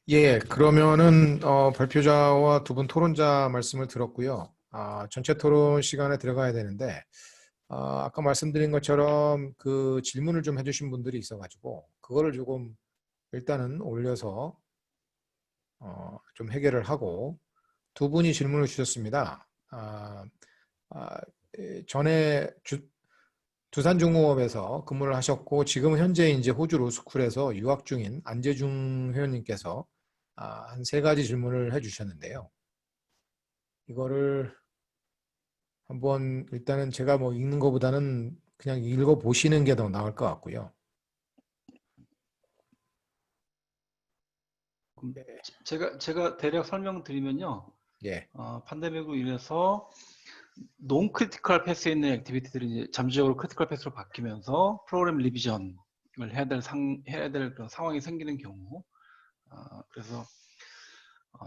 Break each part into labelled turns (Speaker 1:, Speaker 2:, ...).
Speaker 1: 예, 그러면은 발표자와 두 분 토론자 말씀을 들었고요. 전체 토론 시간에 들어가야 되는데 아까 말씀드린 것처럼 그 질문을 좀 해주신 분들이 있어가지고 그거를 조금 일단은 올려서 좀 해결을 하고 두 분이 질문을 주셨습니다. 아, 전에 두산중공업에서 근무를 하셨고 지금은 현재 이제 호주 로스쿨에서 유학 중인 안재중 회원님께서 한 세 가지 질문을 해주셨는데요. 이거를 한번 일단은 제가 뭐 읽는 것보다는 그냥 읽어 보시는 게 더 나을 것 같고요. 예,
Speaker 2: 제가 대략 설명드리면요.
Speaker 1: 예,
Speaker 2: 팬데믹으로 인해서 논 크리티컬 패스에 있는 액티비티들이 이제 잠재적으로 크리티컬 패스로 바뀌면서 프로그램 리비전을 해야 될 그런 상황이 생기는 경우, 그래서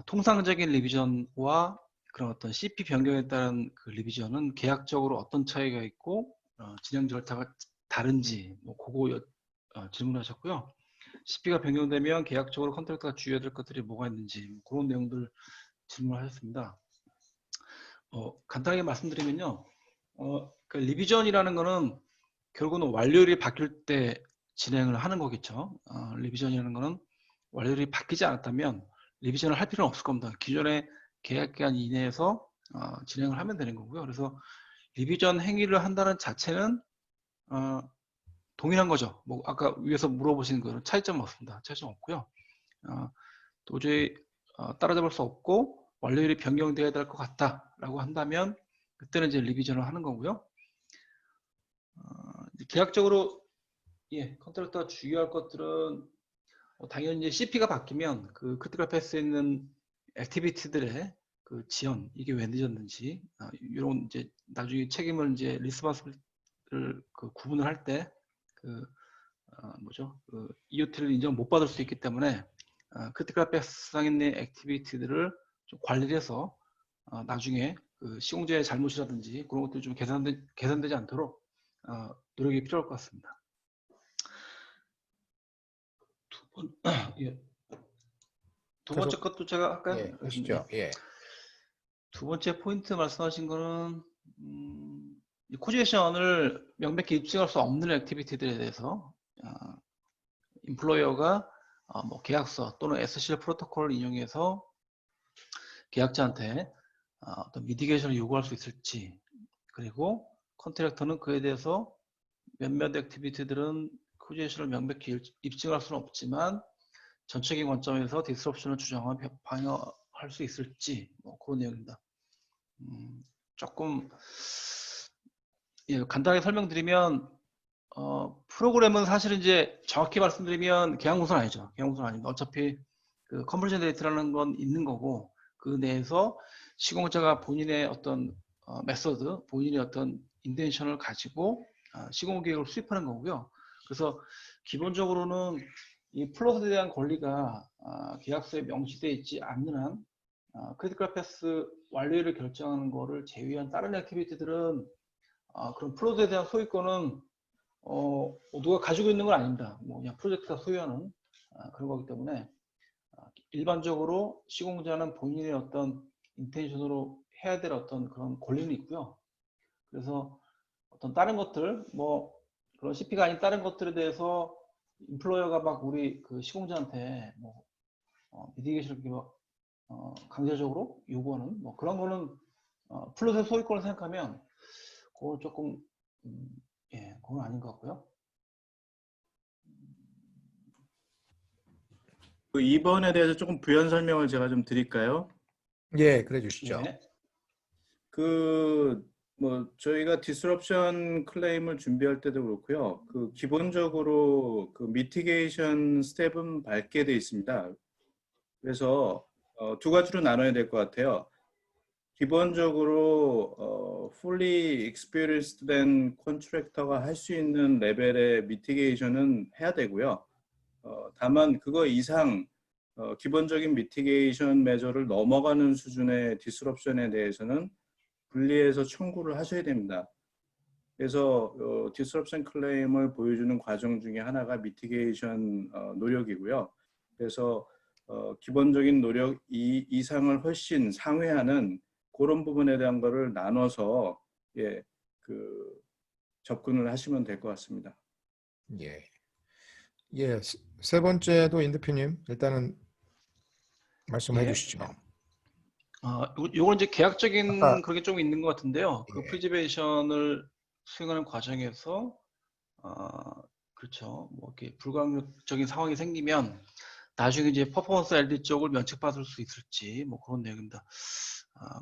Speaker 2: 통상적인 리비전과 그런 어떤 CP 변경에 따른 그 리비전은 계약적으로 어떤 차이가 있고 진행 절차가 다른지 뭐 그거 질문하셨고요. CP가 변경되면 계약적으로 컨트랙터가 주의해야 될 것들이 뭐가 있는지 뭐 그런 내용들 질문하셨습니다. 간단하게 말씀드리면요. 그 리비전이라는 거는 결국은 완료율이 바뀔 때 진행을 하는 거겠죠. 리비전이라는 거는 완료율이 바뀌지 않았다면 리비전을 할 필요는 없을 겁니다. 기존의 계약 기간 이내에서 진행을 하면 되는 거고요. 그래서 리비전 행위를 한다는 자체는 동일한 거죠. 뭐 아까 위에서 물어보신 그런 차이점은 없습니다. 차이점 없고요. 도저히 따라잡을 수 없고 완료율이 변경되어야 될 것 같다라고 한다면 그때는 이제 리비전을 하는 거고요. 계약적으로 컨트랙터가 주의할 것들은 당연히 이제 CP가 바뀌면 그 크리티컬 패스에 있는 액티비티들의 그 지연 이게 왜 늦었는지 이런 이제 나중에 책임을 이제 리스폰스를 그 구분을 할 때 그 뭐죠 그 EOT를 인정 못 받을 수 있기 때문에 크리티컬 패스상 있는 액티비티들을 좀 관리를 해서 나중에 그 시공자의 잘못이라든지 그런 것들이 좀 개선되지 않도록 노력이 필요할 것 같습니다. 예. 두 번째 것도 제가 할까요?
Speaker 1: 예, 하시죠. 예,
Speaker 2: 두 번째 포인트 말씀하신 거는 코지션을 명백히 입증할 수 없는 액티비티들에 대해서 인플로이어가 뭐 계약서 또는 SCL 프로토콜을 인용해서 계약자한테 어떤 미디게이션을 요구할 수 있을지, 그리고 컨트랙터는 그에 대해서 몇몇 액티비티들은 코지션을 명백히 입증할 수는 없지만 전체적인 관점에서 디스럽션을 주장하며 방어할 수 있을지, 뭐 그런 내용입니다. 조금 간단하게 설명드리면 프로그램은 사실은 이제 정확히 말씀드리면 계약무서는 아니죠. 계약무서는 아닙니다. 어차피 그 컨버전 데이터라는 건 있는 거고 그 내에서 시공자가 본인의 어떤 메소드, 본인의 어떤 인텐션을 가지고 시공 계획을 수립하는 거고요. 그래서 기본적으로는 이 플롯에 대한 권리가 계약서에 명시되어 있지 않는 한 크리티컬 패스 완료를 결정하는 거를 제외한 다른 액티비티들은 그런 플롯에 대한 소유권은 누가 가지고 있는 건 아닙니다. 뭐 그냥 프로젝트가 소유하는 그런 거기 때문에 일반적으로 시공자는 본인의 어떤 인텐션으로 해야 될 어떤 그런 권리는 있고요. 그래서 어떤 다른 것들, 뭐 그런 CP가 아닌 다른 것들에 대해서 인플로이어가 막 우리 그 시공자한테 뭐 미디게이션을 강제적으로 요구하는 뭐 그런 거는 플롯의 소유권을 생각하면 그건 조금 그건 아닌 것 같고요.
Speaker 3: 그 2번에 대해서 조금 부연 설명을 제가 좀 드릴까요?
Speaker 1: 예, 그래 주시죠.
Speaker 2: 예.
Speaker 3: 뭐 저희가 디스럽션 클레임을 준비할 때도 그렇고요. 그 기본적으로 그 미티게이션 스텝은 밝게 돼 있습니다. 그래서 두 가지로 나눠야 될 것 같아요. 기본적으로 fully experienced 된 컨트랙터가 할 수 있는 레벨의 미티게이션은 해야 되고요. 다만 그거 이상 기본적인 미티게이션 메저를 넘어가는 수준의 디스럽션에 대해서는 분리해서 청구를 하셔야 됩니다. 그래서 디스럽션 클레임을 보여주는 과정 중에 하나가 미티게이션 노력이고요. 그래서 기본적인 노력 이상을 훨씬 상회하는 그런 부분에 대한 거를 나눠서 예, 접근을 하시면 될 것 같습니다.
Speaker 1: 예. 예, 세 번째도 임 대표님 일단은 말씀해
Speaker 2: 예.
Speaker 1: 주시죠.
Speaker 2: 요건 이제 계약적인
Speaker 1: 아까
Speaker 2: 그게 좀 있는 것 같은데요. 그
Speaker 1: 예,
Speaker 2: 프리저베이션을 수행하는 과정에서 그렇죠. 뭐 이렇게 불가항력적인 상황이 생기면 나중에 이제 퍼포먼스 LD 쪽을 면책받을 수 있을지 뭐 그런 내용입니다.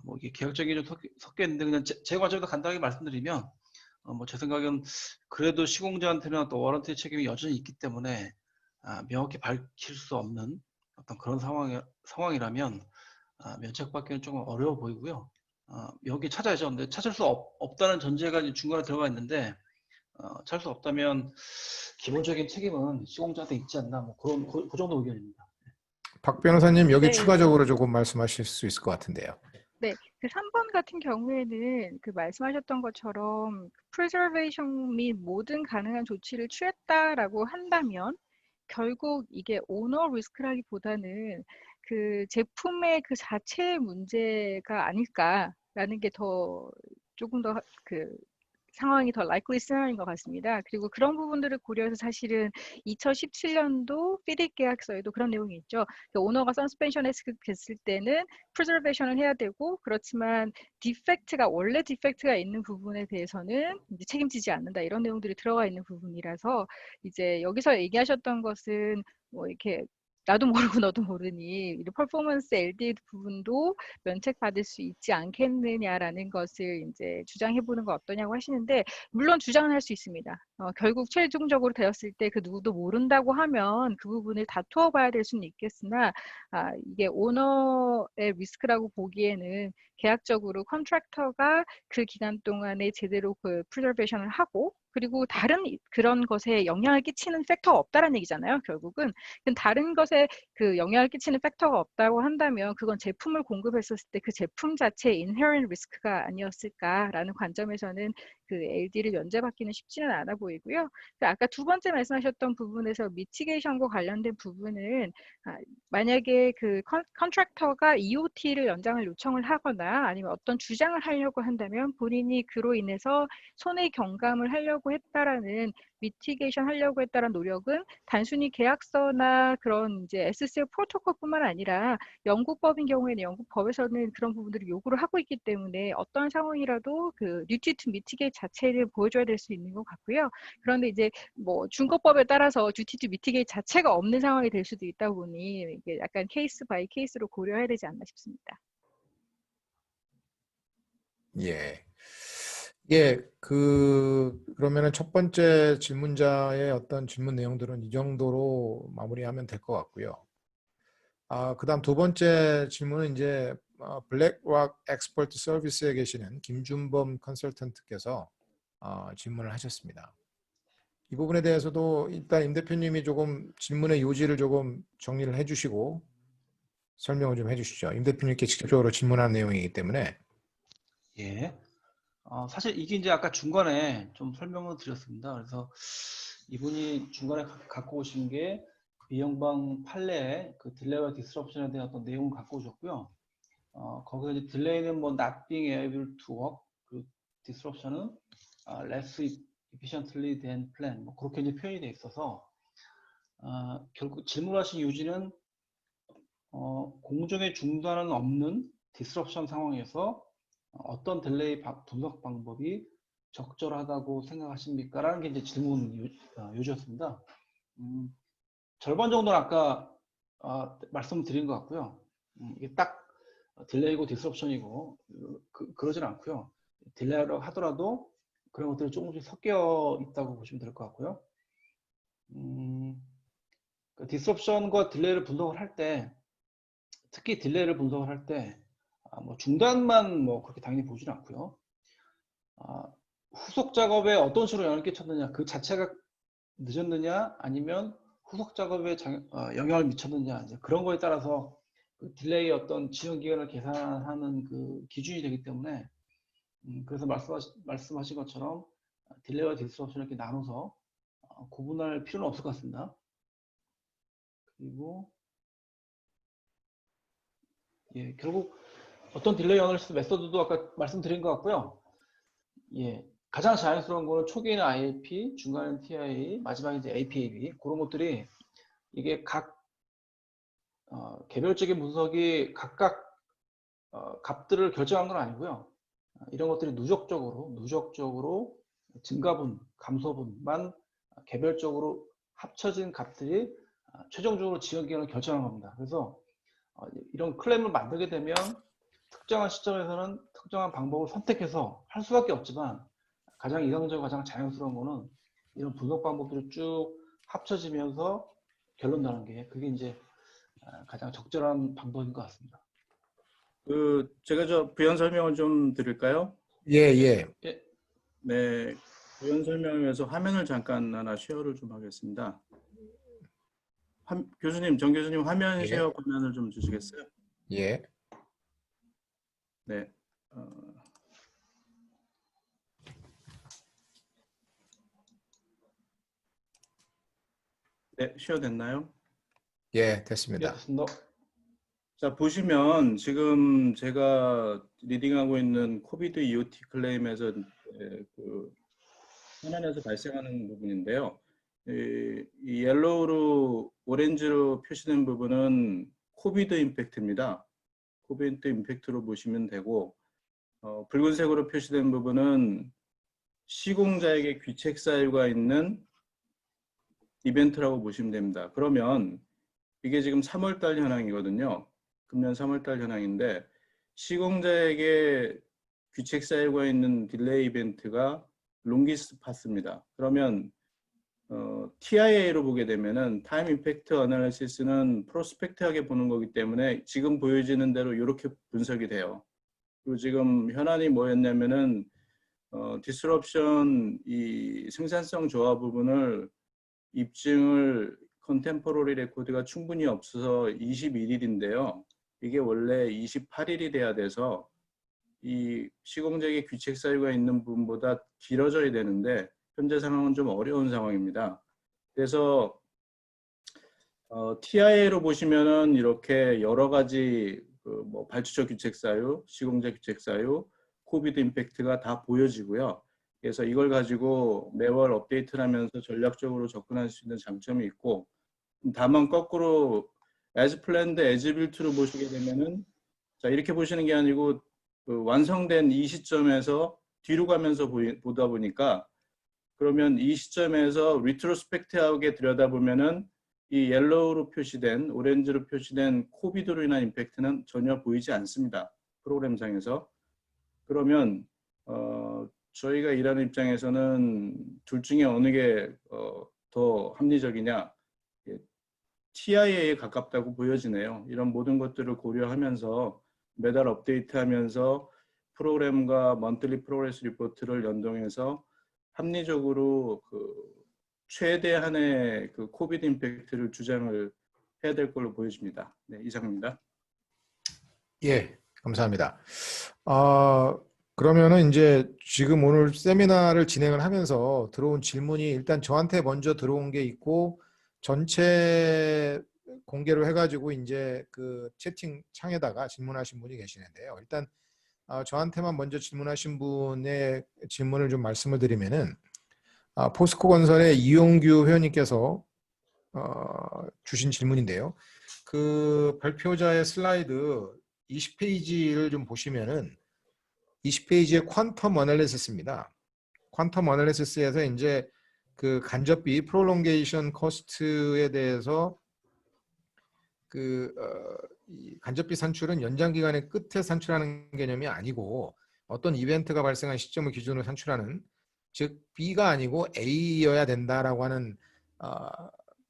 Speaker 2: 뭐 이게 계약적인 좀 섞여 있는데 그냥 제 관점에서 간단하게 말씀드리면 뭐 제 생각엔 그래도 시공자한테는 어떤 워런티 책임이 여전히 있기 때문에 명확히 밝힐 수 없는 어떤 그런 상황이라면 면책받기는 조금 어려워 보이고요. 여기 찾아야죠. 근데 찾을 수 없다는 전제가 이제 중간에 들어가 있는데 찾을 수 없다면 기본적인 책임은 시공자한테 있지 않나 뭐 그 정도 의견입니다.
Speaker 1: 박 변호사님 여기
Speaker 4: 네.
Speaker 1: 추가적으로 조금 말씀하실 수 있을 것 같은데요.
Speaker 4: 네, 그 3번 같은 경우에는 그 말씀하셨던 것처럼 preservation 및 모든 가능한 조치를 취했다라고 한다면 결국 이게 오너 리스크라기보다는 그 제품의 그 자체의 문제가 아닐까라는 게 더 조금 더 그 상황이 더 likely scenario인 것 같습니다. 그리고 그런 부분들을 고려해서 사실은 2017년도 피딕 계약서에도 그런 내용이 있죠. 그 오너가 서스펜션 했을 때는 preservation을 해야 되고 그렇지만 원래 디펙트가 있는 부분에 대해서는 이제 책임지지 않는다 이런 내용들이 들어가 있는 부분이라서 이제 여기서 얘기하셨던 것은 뭐 이렇게 나도 모르고 너도 모르니 이 퍼포먼스 LD 부분도 면책받을 수 있지 않겠느냐라는 것을 이제 주장해보는 거 어떠냐고 하시는데 물론 주장은 할 수 있습니다. 결국 최종적으로 되었을 때 그 누구도 모른다고 하면 그 부분을 다투어 봐야 될 수는 있겠으나 이게 오너의 리스크라고 보기에는 계약적으로 컨트랙터가 그 기간 동안에 제대로 그 프리저베이션을 하고 그리고 다른 그런 것에 영향을 끼치는 팩터가 없다라는 얘기잖아요. 결국은 다른 것에 그 영향을 끼치는 팩터가 없다고 한다면 그건 제품을 공급했었을 때 그 제품 자체의 inherent risk가 아니었을까라는 관점에서는 그 LD를 면제받기는 쉽지는 않아 보이고요. 아까 두 번째 말씀하셨던 부분에서 미티게이션과 관련된 부분은 만약에 그 컨트랙터가 EOT를 연장을 요청을 하거나 아니면 어떤 주장을 하려고 한다면 본인이 그로 인해서 손해 경감을 하려고 했다라는 미티게이션 하려고 했다는 노력은 단순히 계약서나 그런 이제 SCL 프로토콜뿐만 아니라 영국법인 경우에는 영국법에서는 그런 부분들을 요구를 하고 있기 때문에 어떤 상황이라도 그 duty to mitigate 자체를 보여줘야 될 수 있는 것 같고요. 그런데 이제 뭐 중거법에 따라서 duty to mitigate 자체가 없는 상황이 될 수도 있다 보니 이게 약간 케이스 바이 케이스로 고려해야 되지 않나 싶습니다.
Speaker 1: 예. 예, 그러면은 첫 번째 질문자의 어떤 질문 내용들은 이 정도로 마무리하면 될 것 같고요. 그다음 두 번째 질문은 이제 블랙락 엑스퍼트 서비스에 계시는 김준범 컨설턴트께서 질문을 하셨습니다. 이 부분에 대해서도 일단 임 대표님이 조금 질문의 요지를 조금 정리를 해주시고 설명을 좀 해주시죠. 임 대표님께 직접적으로 질문한 내용이기 때문에.
Speaker 2: 예. 사실 이게 이제 아까 중간에 좀 설명을 드렸습니다. 그래서 이분이 중간에 갖고 오신 게 미형방 판례의 그 딜레이와 디스럽션에 대한 어떤 내용을 갖고 오셨고요. 거기서 이제 딜레이는 뭐 not being able to work, 그 disruption은 less efficiently than planned, 뭐 그렇게 이제 표현이 돼 있어서 결국 질문하신 요지는 공정의 중단은 없는 disruption 상황에서 어떤 딜레이 분석 방법이 적절하다고 생각하십니까? 라는 게 이제 질문 요지였습니다. 절반 정도는 아까 말씀드린 것 같고요. 이게 딱 딜레이고 디스럽션이고 그러진 않고요. 딜레이라고 하더라도 그런 것들이 조금씩 섞여 있다고 보시면 될 것 같고요. 디스럽션과 딜레이를 분석을 할 때, 특히 딜레이를 분석을 할 때, 뭐 중단만 뭐 그렇게 당연히 보지는 않고요. 후속 작업에 어떤 식으로 영향을 끼쳤느냐, 그 자체가 늦었느냐, 아니면 후속 작업에 영향을 미쳤느냐, 이제 그런 거에 따라서 그 딜레이의 어떤 지연 기간을 계산하는 그 기준이 되기 때문에 그래서 말씀하신 것처럼 딜레이와 디스럽션 이렇게 나눠서 구분할 필요는 없을 것 같습니다. 그리고 예, 결국 어떤 딜레이 어널리시스 메서드도 아까 말씀드린 것 같고요. 예, 가장 자연스러운 거는 초기에는 IAP, 중간에는 TIA, 마지막에 이제 APAB 그런 것들이 이게 각 개별적인 분석이 각각 값들을 결정한 건 아니고요. 이런 것들이 누적적으로 증가분, 감소분만 개별적으로 합쳐진 값들이 최종적으로 지연 기간을 결정한 겁니다. 그래서 이런 클레임을 만들게 되면 특정한 시점에서는 특정한 방법을 선택해서 할 수밖에 없지만 가장 이상적이고 가장 자연스러운 거는 이런 분석 방법들이 쭉 합쳐지면서 결론 나는 게 그게 이제 가장 적절한 방법인 것 같습니다.
Speaker 3: 제가 부연 설명을 좀 드릴까요?
Speaker 1: 예, 예.
Speaker 2: 예,
Speaker 3: 네, 부연 설명을 위해서 화면을 잠깐 하나 쉐어를 좀 하겠습니다. 교수님, 정 교수님 화면
Speaker 1: 예.
Speaker 3: 쉐어 화면을 좀 주시겠어요?
Speaker 1: 예.
Speaker 3: 네. 네, 쉐어 됐나요?
Speaker 1: 예,
Speaker 2: 예,
Speaker 1: 됐습니다.
Speaker 2: 됐습니다.
Speaker 3: 자, 보시면 지금 제가 리딩하고 있는 코비드 EOT 클레임에서 그 화면에서 발생하는 부분인데요. 이 옐로우로 오렌지로 표시된 부분은 코비드 임팩트입니다. 코비드 임팩트로 보시면 되고 붉은색으로 표시된 부분은 시공자에게 귀책 사유가 있는 이벤트라고 보시면 됩니다. 그러면 이게 지금 3월달 현황이거든요. 금년 3월달 현황인데 시공자에게 귀책 사유가 있는 딜레이 이벤트가 롱기스트 파스입니다. 그러면 TIA로 보게 되면은 타임 임팩트 어널리시스는 프로스펙트하게 보는 거기 때문에 지금 보여지는 대로 이렇게 분석이 돼요. 그리고 지금 현안이 뭐였냐면은 디스럽션 이 생산성 저하 부분을 입증을 컨템포러리 레코드가 충분히 없어서 21일인데요. 이게 원래 28일이 돼야 돼서 이 시공작의 귀책 사유가 있는 부분보다 길어져야 되는데 현재 상황은 좀 어려운 상황입니다. 그래서 TIA로 보시면은 이렇게 여러 가지 뭐 발주처 귀책 사유, 시공작 귀책 사유, 코비드 임팩트가 다 보여지고요. 그래서 이걸 가지고 매월 업데이트를 하면서 전략적으로 접근할 수 있는 장점이 있고, 다만 거꾸로 as planned, as built로 보시게 되면은 자 이렇게 보시는 게 아니고 완성된 이 시점에서 뒤로 가면서 보다 보니까 그러면 이 시점에서 리트로스펙트하게 들여다보면은 이 옐로우로 표시된 오렌지로 표시된 코비드로 인한 임팩트는 전혀 보이지 않습니다. 프로그램상에서. 그러면 저희가 일하는 입장에서는 둘 중에 어느 게 더 합리적이냐, TIA에 가깝다고 보여지네요. 이런 모든 것들을 고려하면서 매달 업데이트하면서 프로그램과 먼틀리 프로그레스 리포트를 연동해서 합리적으로 최대한의 코비드 임팩트를 주장을 해야 될 걸로 보여집니다. 네, 이상입니다.
Speaker 1: 예, 감사합니다. 그러면은 이제 지금 오늘 세미나를 진행을 하면서 들어온 질문이 일단 저한테 먼저 들어온 게 있고 전체 공개로 해가지고 이제 그 채팅 창에다가 질문하신 분이 계시는데요. 일단 저한테만 먼저 질문하신 분의 질문을 좀 말씀을 드리면은 포스코 건설의 이용규 회원님께서 주신 질문인데요. 그 발표자의 슬라이드 20페이지를 좀 보시면은 20페이지의 퀀텀 어널리시스입니다. 퀀텀 어널리시스에서 이제 그 간접비 프롤롱게이션 코스트에 대해서 이 간접비 산출은 연장 기간의 끝에 산출하는 개념이 아니고 어떤 이벤트가 발생한 시점을 기준으로 산출하는, 즉 B가 아니고 A여야 된다라고 하는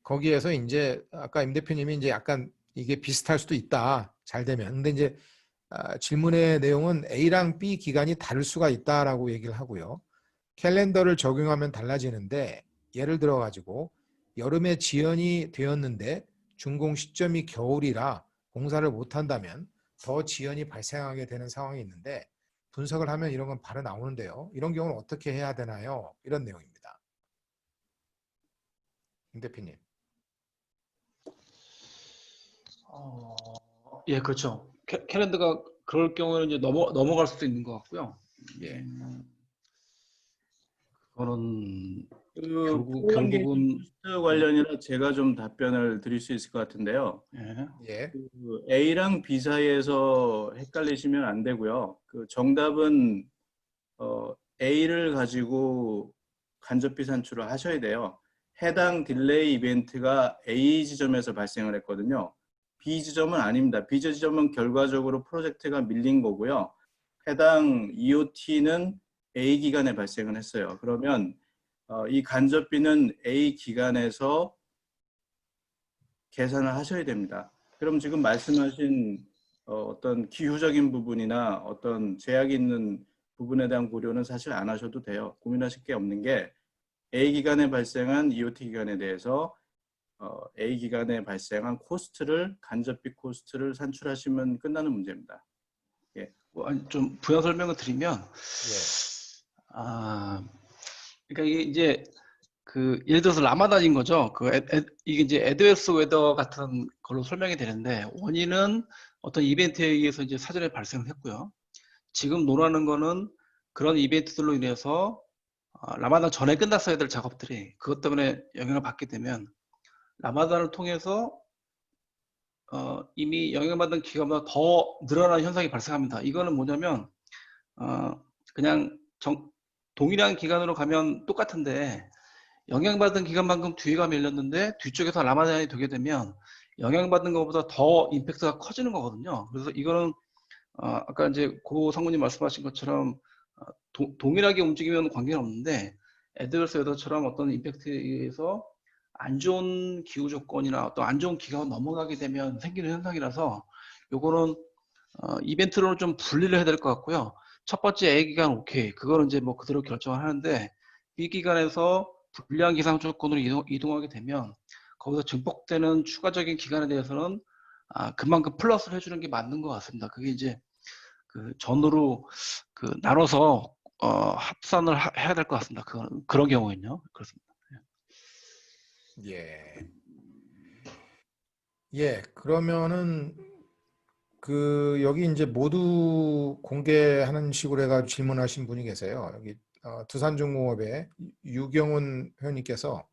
Speaker 1: 거기에서 이제 아까 임 대표님이 이제 약간 이게 비슷할 수도 있다 잘 되면. 근데 이제 질문의 내용은 A랑 B 기간이 다를 수가 있다라고 얘기를 하고요. 캘린더를 적용하면 달라지는데 예를 들어 가지고 여름에 지연이 되었는데 준공 시점이 겨울이라 공사를 못한다면 더 지연이 발생하게 되는 상황이 있는데 분석을 하면 이런 건 바로 나오는데요. 이런 경우는 어떻게 해야 되나요? 이런 내용입니다. 임 대표님.
Speaker 2: 예, 그렇죠. 캘린더가 그럴 경우에는 이제 넘어갈 수도 있는 것 같고요.
Speaker 1: 예.
Speaker 2: 그거는
Speaker 3: 그 프로그램
Speaker 2: 결국은
Speaker 3: 코스트 관련이라 제가 좀 답변을 드릴 수 있을 것 같은데요.
Speaker 2: 예.
Speaker 1: 예.
Speaker 3: 그 A랑 B 사이에서 헷갈리시면 안 되고요. 그 정답은 A를 가지고 간접비 산출을 하셔야 돼요. 해당 딜레이 이벤트가 A 지점에서 발생을 했거든요. B 지점은 아닙니다. B 지점은 결과적으로 프로젝트가 밀린 거고요. 해당 EOT는 A 기간에 발생을 했어요. 그러면 이 간접비는 A 기간에서 계산을 하셔야 됩니다. 그럼 지금 말씀하신 어떤 기후적인 부분이나 어떤 제약이 있는 부분에 대한 고려는 사실 안 하셔도 돼요. 고민하실 게 없는 게 A 기간에 발생한 EOT 기간에 대해서 A 기간에 발생한 코스트를 간접비 코스트를 산출하시면 끝나는 문제입니다. 예.
Speaker 2: 좀 부연 설명을 드리면 그러니까 이게 이제 그 예를 들어서 라마단인 거죠. 이게 이제 애드웨스 웨더 같은 걸로 설명이 되는데 원인은 어떤 이벤트에 의해서 이제 사전에 발생을 했고요. 지금 논하는 거는 그런 이벤트들로 인해서 라마단 전에 끝났어야 될 작업들이 그것 때문에 영향을 받게 되면 라마단을 통해서 이미 영향받은 기간보다 더 늘어나는 현상이 발생합니다. 이거는 뭐냐면 그냥 동일한 기간으로 가면 똑같은데 영향받은 기간만큼 뒤가 밀렸는데 뒤쪽에서 라마단이 되게 되면 영향받는 것보다 더 임팩트가 커지는 거거든요. 그래서 이거는 아까 이제 고 상무님 말씀하신 것처럼 동일하게 움직이면 관계는 없는데 애드버스 웨더처럼 어떤 임팩트에 의해서 안 좋은 기후 조건이나 어떤 안 좋은 기간을 넘어가게 되면 생기는 현상이라서 요거는 이벤트로 좀 분리를 해야 될 것 같고요. 첫 번째 A 기간 오케이 그거는 이제 뭐 그대로 결정을 하는데 B 기간에서 불리한 기상 조건으로 이동하게 되면 거기서 증폭되는 추가적인 기간에 대해서는 그만큼 플러스를 해주는 게 맞는 것 같습니다. 그게 이제 그 전후로 그 나눠서 합산을 해야 될 것 같습니다. 그런 경우에는요. 그렇습니다.
Speaker 1: 예. 예. 그러면은 그 여기 이제 모두 공개하는 식으로 해가지고 질문하신 분이 계세요. 여기 두산중공업의 유경훈 회원님께서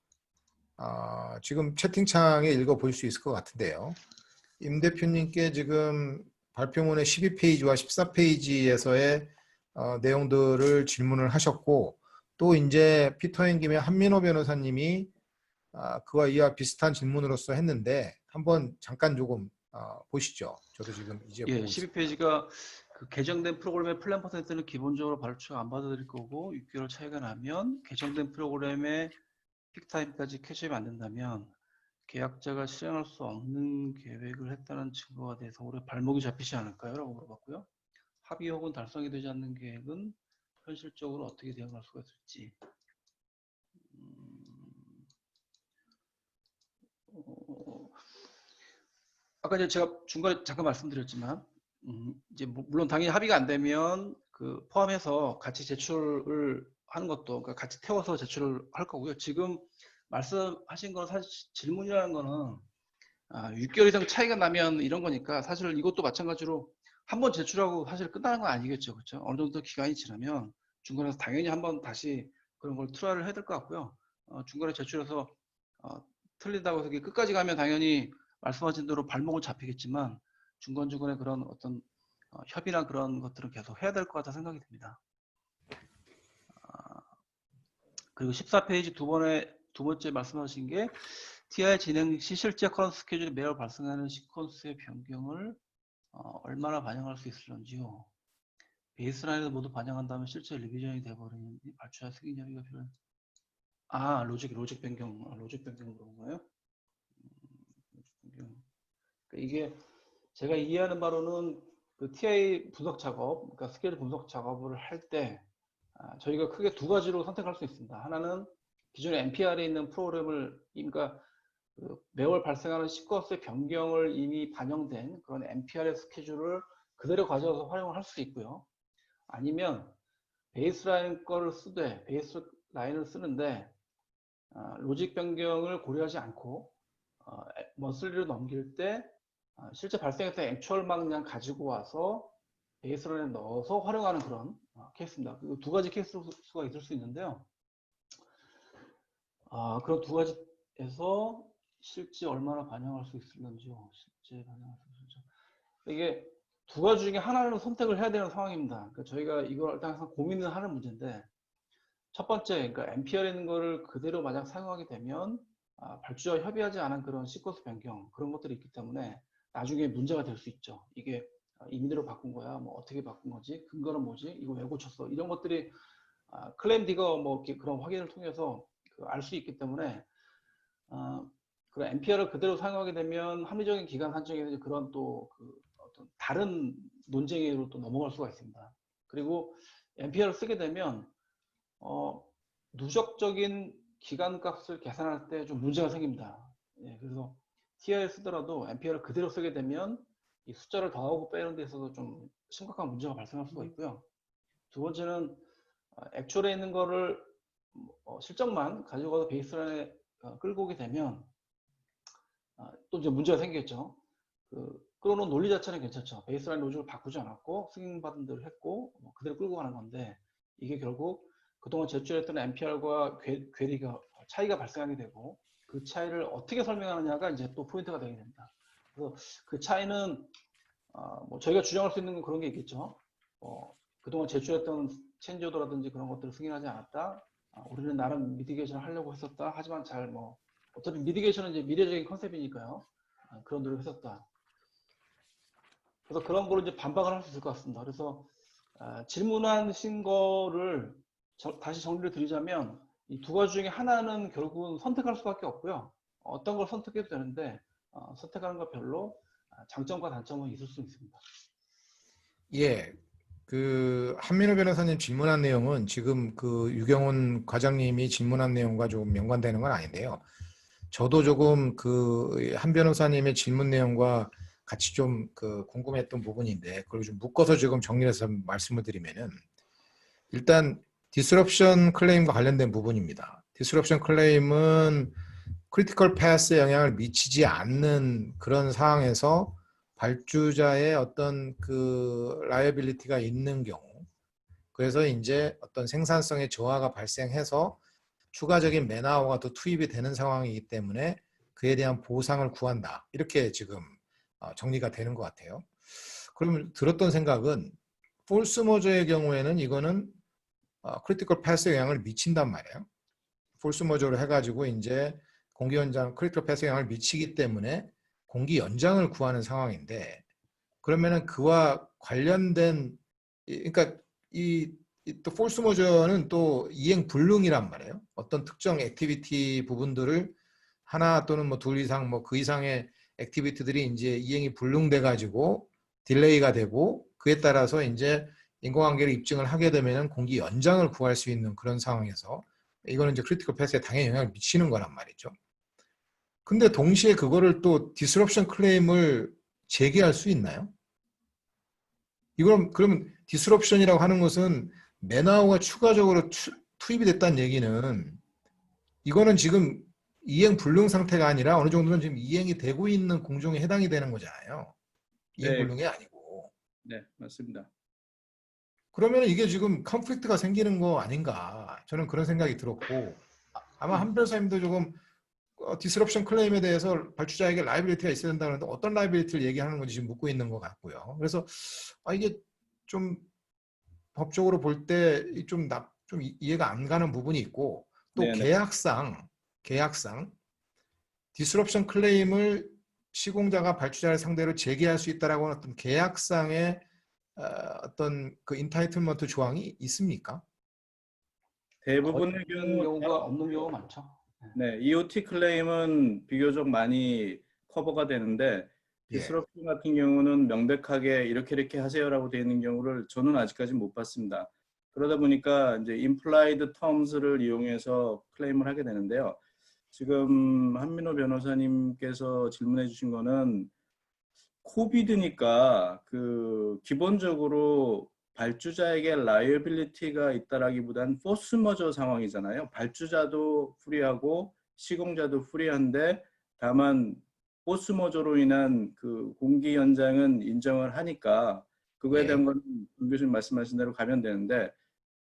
Speaker 1: 지금 채팅창에 읽어볼 수 있을 것 같은데요. 임 대표님께 지금 발표문의 12페이지와 14페이지에서의 내용들을 질문을 하셨고 또 이제 피터인 김에 한민호 변호사님이 그와 이와 비슷한 질문으로서 했는데 한번 잠깐 조금 보시죠. 저도 지금 이제
Speaker 2: 예,
Speaker 1: 보고 있습니다.
Speaker 2: 12페이지가 그 개정된 프로그램의 플랜 퍼센트는 기본적으로 발표 안 받아들일 거고 6개월 차이가 나면 개정된 프로그램의 픽타임까지 캐치하면 안 된다면 계약자가 실행할 수 없는 계획을 했다는 증거가 돼서 올해 발목이 잡히지 않을까요? 라고 물어봤고요. 합의 혹은 달성이 되지 않는 계획은 현실적으로 어떻게 대응할 수가 있을지. 아까 이제 제가 중간에 잠깐 말씀드렸지만 이제 물론 당연히 합의가 안 되면 그 포함해서 같이 제출을 하는 것도 그러니까 같이 태워서 제출을 할 거고요. 지금 말씀하신 건 사실 질문이라는 거는 6개월 이상 차이가 나면 이런 거니까 사실 이것도 마찬가지로 한번 제출하고 사실 끝나는 건 아니겠죠. 그렇죠? 어느 정도 기간이 지나면 중간에서 당연히 한번 다시 그런 걸 트라이를 해야 될 것 같고요. 중간에 제출해서 틀린다고 해서 끝까지 가면 당연히 말씀하신 대로 발목을 잡히겠지만 중간중간에 그런 어떤 협의나 그런 것들은 계속 해야 될 것 같다 생각이 듭니다. 그리고 14페이지 두 번째 말씀하신 게 TI 진행 시 실제 커런트 스케줄이 매월 발생하는 시퀀스의 변경을 얼마나 반영할 수 있을런지요. 베이스라인에서 모두 반영한다면 실제 리비전이 돼버리니 발주자 승인 협의가 필요한. 로직 변경 그런 거예요? 그러니까 이게 제가 이해하는 바로는 그 TI 분석 작업, 그러니까 스케줄 분석 작업을 할 때 저희가 크게 두 가지로 선택할 수 있습니다. 하나는 기존에 NPR에 있는 프로그램을 그러니까 그 매월 발생하는 시퀀스의 변경을 이미 반영된 그런 NPR의 스케줄을 그대로 가져와서 활용을 할 수 있고요. 아니면 베이스라인 거를 쓰되 베이스라인을 쓰는데 로직 변경을 고려하지 않고 먼슬리로 넘길 때 실제 발생했던 액츄얼만 그냥 가지고 와서 베이스라인에 넣어서 활용하는 그런 케이스입니다. 그 두 가지 케이스가 있을 수 있는데요. 그런 두 가지에서 실제 얼마나 반영할 수 있을런지요. 실제 반영할 수 있을지. 이게 두 가지 중에 하나를 선택을 해야 되는 상황입니다. 그러니까 저희가 이걸 항상 고민을 하는 문제인데, 첫 번째, 그러니까 MPR에 있는 거를 그대로 만약 사용하게 되면 발주자와 협의하지 않은 그런 시퀀스 변경 그런 것들이 있기 때문에 나중에 문제가 될 수 있죠. 이게 임의대로 바꾼 거야, 뭐 어떻게 바꾼 거지, 근거는 뭐지, 이거 왜 고쳤어, 이런 것들이 클레임 디거 뭐 이렇게 그런 확인을 통해서 알 수 있기 때문에 그런 MPR을 그대로 사용하게 되면 합리적인 기간 산정에서 그런 또 어떤 다른 논쟁으로 또 넘어갈 수가 있습니다. 그리고 MPR을 쓰게 되면 누적적인 기간값을 계산할 때 좀 문제가 생깁니다. 예, 그래서 TI를 쓰더라도 MPR을 그대로 쓰게 되면 이 숫자를 더하고 빼는 데 있어서 좀 심각한 문제가 발생할 수가 있고요. 두 번째는 액츄얼에 있는 거를 실적만 가지고 가서 베이스라인에 끌고 오게 되면 또 이제 문제가 생기겠죠. 끌어놓은 논리 자체는 괜찮죠. 베이스라인 로직을 바꾸지 않았고 승인받은 대로 했고 그대로 끌고 가는 건데, 이게 결국 그동안 제출했던 MPR과 괴리가 차이가 발생하게 되고, 그 차이를 어떻게 설명하느냐가 이제 또 포인트가 되게 됩니다. 그래서 그 차이는 뭐 저희가 주장할 수 있는 그런 게 있겠죠. 그동안 제출했던 체인지 오더라든지 그런 것들을 승인하지 않았다. 우리는 나름 미디게이션을 하려고 했었다. 하지만 잘 어차피 미디게이션은 이제 미래적인 컨셉이니까요. 그런 노력을 했었다. 그래서 그런 거를 이제 반박을 할 수 있을 것 같습니다. 그래서 질문하신 거를 다시 정리를 드리자면, 이 두 가지 중에 하나는 결국은 선택할 수밖에 없고요. 어떤 걸 선택해도 되는데 선택하는 것 별로 장점과 단점은 있을 수 있습니다.
Speaker 1: 예, 그 한민호 변호사님 질문한 내용은 지금 그 유경훈 과장님이 질문한 내용과 조금 연관되는 건 아닌데요. 저도 조금 그 한 변호사님의 질문 내용과 같이 좀 그 궁금했던 부분인데, 그걸 좀 묶어서 지금 정리해서 말씀을 드리면은, 일단 디스럽션 클레임과 관련된 부분입니다. 디스럽션 클레임은 크리티컬 패스에 영향을 미치지 않는 그런 상황에서 발주자의 어떤 그 라이어빌리티가 있는 경우, 그래서 이제 어떤 생산성의 저하가 발생해서 추가적인 맨아워가 더 투입이 되는 상황이기 때문에 그에 대한 보상을 구한다. 이렇게 지금 정리가 되는 것 같아요. 그러면 들었던 생각은 폴스 머저의 경우에는 이거는 크리티컬 패스에 영향을 미친단 말이에요. 폴스 머저로 해가지고 이제 공기 연장, 크리티컬 패스에 영향을 미치기 때문에 공기 연장을 구하는 상황인데, 그러면은 그와 관련된, 그러니까 또 폴스 머저는 또 이행 불능이란 말이에요. 어떤 특정 액티비티 부분들을 하나 또는 뭐 둘 이상 뭐 그 이상의 액티비티들이 이제 이행이 불능돼 가지고 딜레이가 되고, 그에 따라서 이제 인공관계를 입증을 하게 되면 공기 연장을 구할 수 있는 그런 상황에서 이거는 이제 크리티컬 패스에 당연히 영향을 미치는 거란 말이죠. 근데 동시에 그거를 또 디스럽션 클레임을 제기할 수 있나요? 이건 그러면 디스럽션이라고 하는 것은 맨아워가 추가적으로 투입이 됐다는 얘기는, 이거는 지금 이행 불능 상태가 아니라 어느 정도는 지금 이행이 되고 있는 공정에 해당이 되는 거잖아요. 이행
Speaker 3: 네,
Speaker 1: 불능이 아니고.
Speaker 3: 네, 맞습니다.
Speaker 1: 그러면 이게 지금 컨플릭트가 생기는 거 아닌가, 저는 그런 생각이 들었고, 아마 한 변호사님도 조금 디스럽션 클레임에 대해서 발주자에게 라이빌리티가 있어야 된다는데 어떤 라이빌리티를 얘기하는 건지 지금 묻고 있는 것 같고요. 그래서 이게 좀 법적으로 볼 때 좀 이해가 안 가는 부분이 있고, 또
Speaker 3: 네네.
Speaker 1: 계약상 디스럽션 클레임을 시공자가 발주자를 상대로 제기할 수 있다라고 하는 어떤 계약상의 어떤 그 인타이틀먼트 조항이 있습니까?
Speaker 3: 대부분의
Speaker 2: 없는 경우가 많죠.
Speaker 3: 네, EOT 클레임은 비교적 많이 커버가 되는데,
Speaker 1: 예.
Speaker 3: 디스럽션 같은 경우는 명백하게 이렇게 하세요라고 되어 있는 경우를 저는 아직까지 못 봤습니다. 그러다 보니까 이제 implied terms를 이용해서 클레임을 하게 되는데요. 지금 한민호 변호사님께서 질문해 주신 거는 코비드니까 그 기본적으로 발주자에게 라이어빌리티가 있다라기보다는 포스 머저 상황이잖아요. 발주자도 프리하고 시공자도 프리한데, 다만 포스 머저로 인한 그 공기 연장은 인정을 하니까 그거에
Speaker 1: 예.
Speaker 3: 대한 건 문 교수님 말씀하신 대로 가면 되는데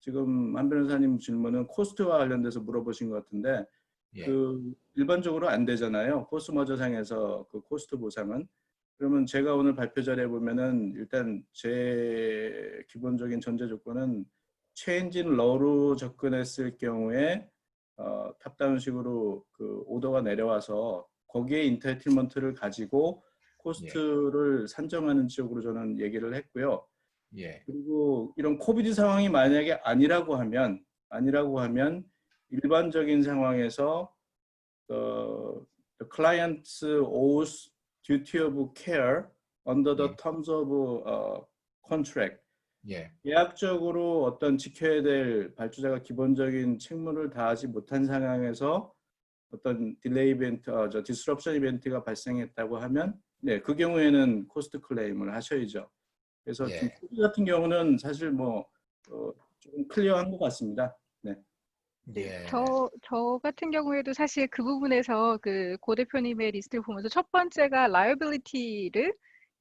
Speaker 3: 지금 한 변호사님 질문은 코스트와 관련돼서 물어보신 것 같은데
Speaker 1: 예.
Speaker 3: 그 일반적으로 안 되잖아요. 포스 머저 상에서 그 코스트 보상은. 그러면 제가 오늘 발표 자료에 보면은 일단 제 기본적인 전제 조건은 체인지 인 러로 접근했을 경우에 탑다운식으로 그 오더가 내려와서 거기에 인타이틀먼트를 가지고 코스트를 산정하는 지역으로 저는 얘기를 했고요.
Speaker 1: 예.
Speaker 3: 그리고 이런 코비드 상황이 만약에 아니라고 하면 일반적인 상황에서 the client's owes duty of care under the
Speaker 1: 예.
Speaker 3: terms of contract.
Speaker 1: 예.
Speaker 3: 계약적으로 어떤 지켜야 될 발주자가 기본적인 책무를 다하지 못한 상황에서 어떤 딜레이 이벤트, 디스럽션 이벤트가 발생했다고 하면, 네, 그 경우에는 코스트 클레임을 하셔야죠. 그래서 좀
Speaker 1: 예.
Speaker 3: 코드 같은 경우는 사실 좀 클리어한 것 같습니다. 네.
Speaker 4: 네,
Speaker 1: 예.
Speaker 4: 저 같은 경우에도 사실 그 부분에서 그 고 대표님의 리스트를 보면서 첫 번째가 liability를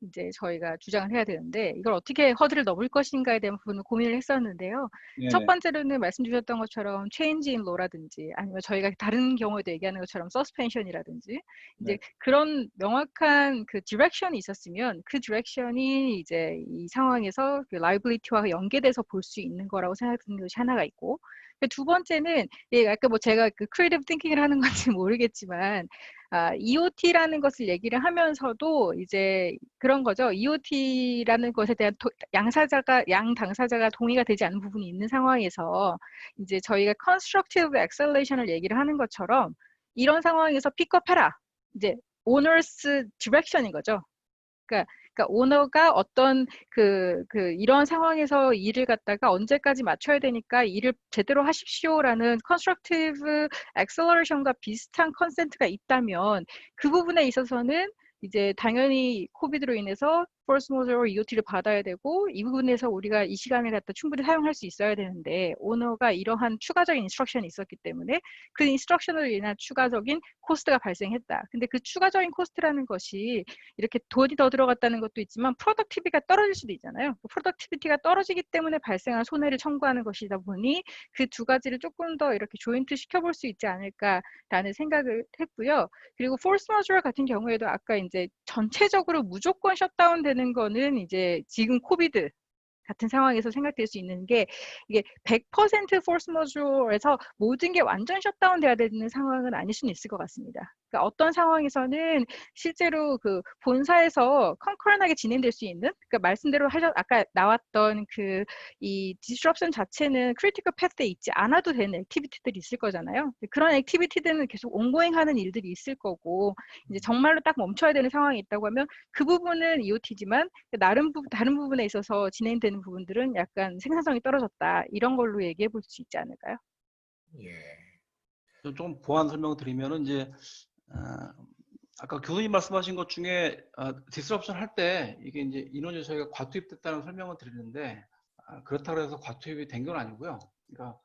Speaker 4: 이제 저희가 주장을 해야 되는데 이걸 어떻게 허들을 넘을 것인가에 대한 부분을 고민을 했었는데요. 첫
Speaker 3: 네네.
Speaker 4: 번째로는 말씀 주셨던 것처럼 change in law라든지 아니면 저희가 다른 경우에도 얘기하는 것처럼 suspension이라든지 이제
Speaker 3: 네.
Speaker 4: 그런 명확한 그 direction이 있었으면 그 direction이 이제 이 상황에서 그 liability와 연계돼서 볼 수 있는 거라고 생각하는 것이 하나가 있고 두 번째는 예, 아까 뭐 제가 그 크리에이티브 띵킹을 하는 건지 모르겠지만 EOT라는 것을 얘기를 하면서도 이제 그런 거죠. EOT라는 것에 대한 양 당사자가 동의가 되지 않는 부분이 있는 상황에서 이제 저희가 constructive acceleration을 얘기를 하는 것처럼 이런 상황에서 픽업해라. 이제 owners direction인 거죠. 그러니까 오너가 어떤 이런 상황에서 일을 갖다가 언제까지 맞춰야 되니까 일을 제대로 하십시오라는 constructive acceleration과 비슷한 컨센트가 있다면 그 부분에 있어서는 이제 당연히 코비드로 인해서 force majeure EOT를 받아야 되고 이 부분에서 우리가 이 시간을 갖다 충분히 사용할 수 있어야 되는데 오너가 이러한 추가적인 인스트럭션이 있었기 때문에 그 인스트럭션으로 인한 추가적인 코스트가 발생했다. 근데 그 추가적인 코스트라는 것이 이렇게 돈이 더 들어갔다는 것도 있지만 프로덕티비티가 떨어질 수도 있잖아요. 프로덕티비티가 떨어지기 때문에 발생한 손해를 청구하는 것이다 보니 그 두 가지를 조금 더 이렇게 조인트 시켜볼 수 있지 않을까라는 생각을 했고요. 그리고 force majeure 같은 경우에도 아까 이제 전체적으로 무조건 셧다운 되는 거는 이제 지금 코비드 같은 상황에서 생각될 수 있는 게 이게 100% force majeure에서 모든 게 완전 셧다운 돼야 되는 상황은 아닐 수는 있을 것 같습니다. 그러니까 어떤 상황에서는 실제로 그 본사에서 concurrent하게 진행될 수 있는 그러니까 말씀대로 아까 나왔던 이 disruption 자체는 critical path에 있지 않아도 되는 액티비티들이 있을 거잖아요. 그런 액티비티들은 계속 ongoing 하는 일들이 있을 거고 이제 정말로 딱 멈춰야 되는 상황이 있다고 하면 그 부분은 EOT지만 다른 부분에 있어서 진행되는 부분들은 약간 생산성이 떨어졌다. 이런 걸로 얘기해 볼 수 있지 않을까요?
Speaker 1: 예.
Speaker 2: 좀 보완 설명을 드리면은 이제 아까 교수님 말씀하신 것 중에 디스럽션 할 때 이게 이제 인원이 저희가 과투입됐다는 설명을 드리는데 그렇다고 해서 과투입이 된 건 아니고요. 그러니까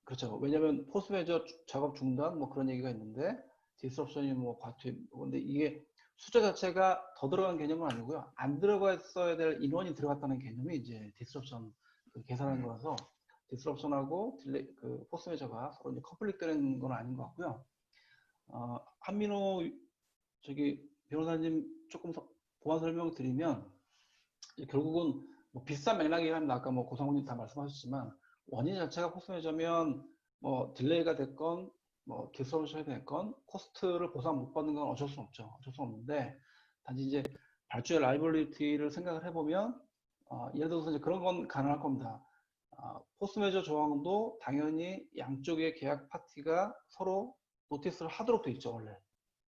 Speaker 2: 그렇죠. 왜냐하면 포스 매저 작업 중단 뭐 그런 얘기가 있는데 디스럽션이 뭐 과투입 근데 이게 숫자 자체가 더 들어간 개념은 아니고요. 안 들어갔어야 될 인원이 들어갔다는 개념이 이제 디스럽션 계산한 거라서 디스럽션하고 그 포스 매저가 서로 이제 커플릭되는 건 아닌 것 같고요. 한민호 변호사님 조금 보완 설명을 드리면 결국은 뭐 비싼 맥락이긴 합니다. 아까 뭐 고상훈님 다 말씀하셨지만 원인 자체가 포스 매저면 뭐 딜레이가 됐건 뭐 디스럽션이 됐건 코스트를 보상 못 받는 건 어쩔 수 없죠. 어쩔 수 없는데 단지 이제 발주의 라이벌리티를 생각을 해보면 예를 들어서 이제 그런 건 가능할 겁니다. 포스 매저 조항도 당연히 양쪽의 계약 파티가 서로 노티스를 하도록 돼 있죠, 원래.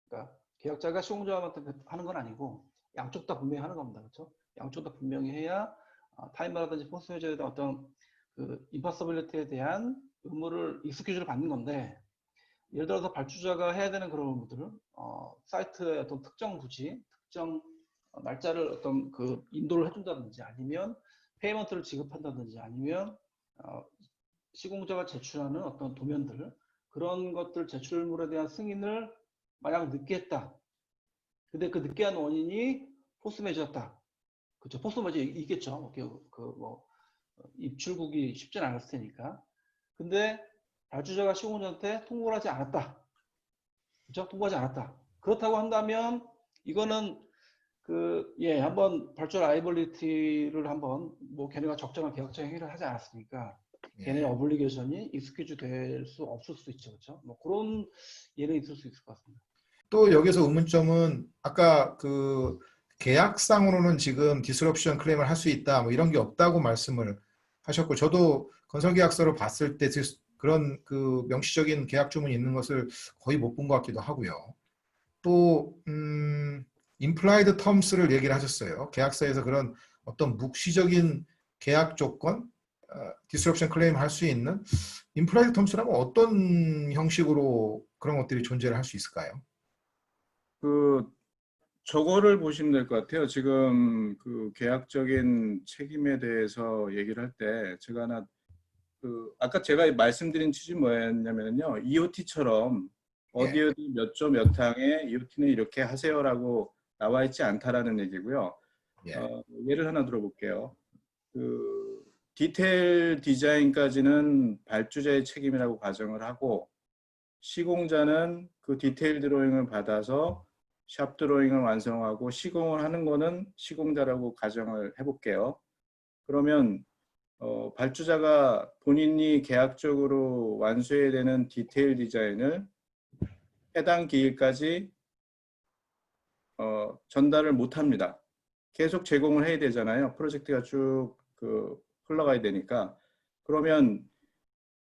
Speaker 2: 그러니까 계약자가 시공자한테 하는 건 아니고 양쪽 다 분명히 하는 겁니다. 그렇죠? 양쪽 다 분명히 해야 타임바라든지 포스 매저에 대한 어떤 그 임파서빌리티에 대한 의무를 익스큐즈를 받는 건데 예를 들어서 발주자가 해야 되는 그런 의무들을 사이트의 어떤 특정 부지, 특정 날짜를 어떤 그 인도를 해준다든지 아니면 페이먼트를 지급한다든지 아니면 시공자가 제출하는 어떤 도면들 그런 것들 제출물에 대한 승인을 만약 늦게 했다. 근데 그 늦게 한 원인이 포스 매저였다. 그렇죠. 포스 매저 있겠죠. 뭐 입출국이 쉽진 않았을 테니까. 근데 발주자가 시공자한테 통보를 하지 않았다. 그렇죠? 통보하지 않았다. 그렇다고 한다면 이거는 한번 발주 라이벌리티를 한번 뭐 걔네가 적정한 계약적 행위를 하지 않았으니까 걔네 어블리게이션이 익스큐즈 될 수 없을 수 있죠. 그렇죠? 뭐 그런 예는 있을 수 있을 것 같습니다.
Speaker 1: 또 여기서 의문점은 아까 그 계약상으로는 지금 디스럽션 클레임을 할 수 있다 뭐 이런 게 없다고 말씀을 하셨고 저도 건설계약서를 봤을 때 그런 그 명시적인 계약 주문이 있는 것을 거의 못 본 것 같기도 하고요. 또 implied terms를 얘기를 하셨어요. 계약서에서 그런 어떤 묵시적인 계약 조건, disruption 클레임 할 수 있는 implied terms라면 어떤 형식으로 그런 것들이 존재를 할 수 있을까요?
Speaker 3: 저거를 보시면 될 것 같아요. 지금 그 계약적인 책임에 대해서 얘기를 할 때 제가 하나 아까 제가 말씀드린 취지 뭐였냐면요. EOT처럼 어디 어디 몇 조 몇 항에 EOT는 이렇게 하세요라고 나와 있지 않다라는 얘기고요. 예를 하나 들어볼게요. 디테일 디자인까지는 발주자의 책임이라고 가정을 하고 시공자는 그 디테일 드로잉을 받아서 샵 드로잉을 완성하고 시공을 하는 거는 시공자라고 가정을 해볼게요. 그러면 발주자가 본인이 계약적으로 완수해야 되는 디테일 디자인을 해당 기일까지 전달을 못합니다. 계속 제공을 해야 되잖아요. 프로젝트가 쭉 흘러가야 되니까. 그러면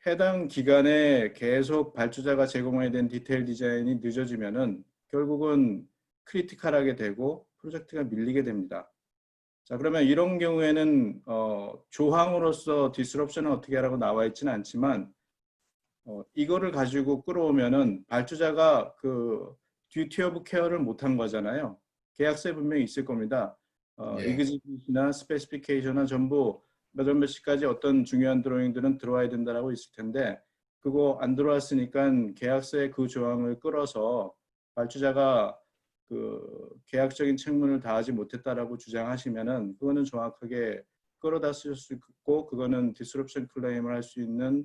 Speaker 3: 해당 기간에 계속 발주자가 제공해야 되는 디테일 디자인이 늦어지면은 결국은 크리티컬하게 되고 프로젝트가 밀리게 됩니다. 자, 그러면 이런 경우에는 조항으로서 디스럽션은 어떻게 하라고 나와 있지는 않지만 이거를 가지고 끌어오면은 발주자가 듀티 오브 케어를 못한 거잖아요. 계약서에 분명히 있을 겁니다. 이그지비나 스페시피케이션은 전부 몇 월 몇 시까지 어떤 중요한 드로잉들은 들어와야 된다라고 있을 텐데 그거 안 들어왔으니까 계약서에 그 조항을 끌어서 발주자가 계약적인 책무를 다하지 못했다라고 주장하시면은 그거는 정확하게 끌어다 쓸 수 있고 그거는 디스럽션 클레임을 할 수 있는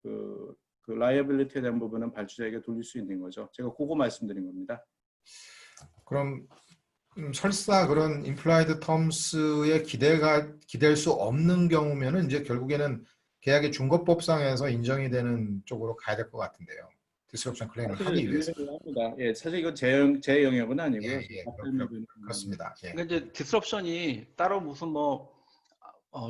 Speaker 3: 그 라이어빌리티에 대한 부분은 발주자에게 돌릴 수 있는 거죠. 제가 그거 말씀드린 겁니다.
Speaker 1: 그럼 설사 그런 implied terms에 기댈 수 없는 경우면은 이제 결국에는 계약의 중거법상에서 인정이 되는 쪽으로 가야 될 것 같은데요. 디스럽션 클레임을 하기 위해서.
Speaker 3: 예, 사실 이건 제 영역은 아니고요.
Speaker 1: 그렇습니다. 예.
Speaker 2: 그러니까 이제 디스럽션이 따로 무슨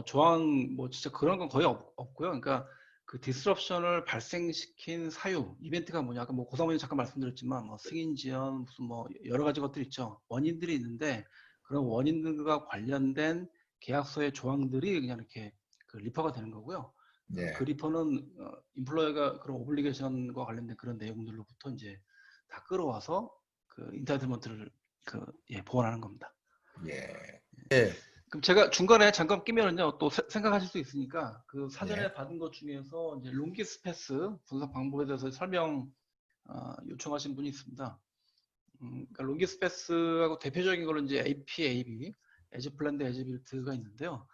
Speaker 2: 조항 진짜 그런 건 거의 없고요. 그러니까 그 디스럽션을 발생시킨 사유, 이벤트가 뭐냐. 아까 고사모님 잠깐 말씀드렸지만 승인 지연 무슨 여러 가지 것들이 있죠. 원인들이 있는데 그런 원인들과 관련된 계약서의 조항들이 그냥 이렇게 리퍼가 되는 거고요. 그 리퍼는 인플로이가 그런 오블리게이션과 관련된 그런 내용들로부터 이제 다 끌어와서 인타이틀먼트를 보완하는 겁니다. 그럼 제가 중간에 잠깐 끼면은요 또 생각하실 수 있으니까 사전에 받은 것 중에서 이제 롱기스패스 분석 방법에 대해서 설명 요청하신 분이 있습니다. 그러니까 롱기스패스하고 대표적인 걸로 이제 APAB, As Planned As Built가 있는데요.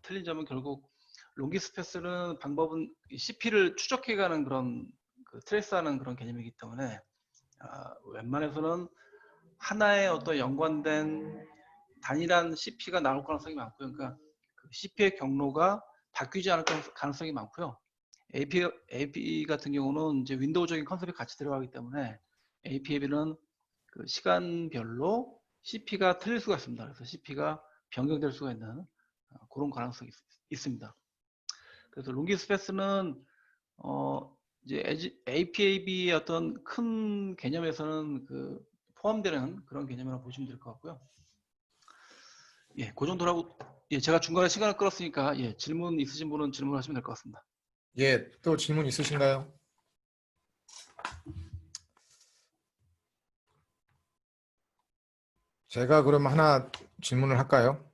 Speaker 2: 틀린 점은 결국 롱기스패스는 방법은 CP를 추적해가는 그런 트레이스하는 그런 개념이기 때문에 웬만해서는 하나의 어떤 연관된 단일한 CP가 나올 가능성이 많고요. 그러니까 CP의 경로가 바뀌지 않을 가능성이 많고요. AP 같은 경우는 이제 윈도우적인 컨셉이 같이 들어가기 때문에 APAB는 시간별로 CP가 틀릴 수가 있습니다. 그래서 CP가 변경될 수가 있는 그런 가능성이 있습니다. 그래서 롱기스패스는 이제 APAB의 어떤 큰 개념에서는 포함되는 그런 개념이라고 보시면 될 것 같고요. 예, 그 정도라고. 예, 제가 중간에 시간을 끌었으니까 질문 있으신 분은 질문하시면 될 것 같습니다.
Speaker 1: 예, 또 질문 있으신가요? 제가 그럼 하나 질문을 할까요?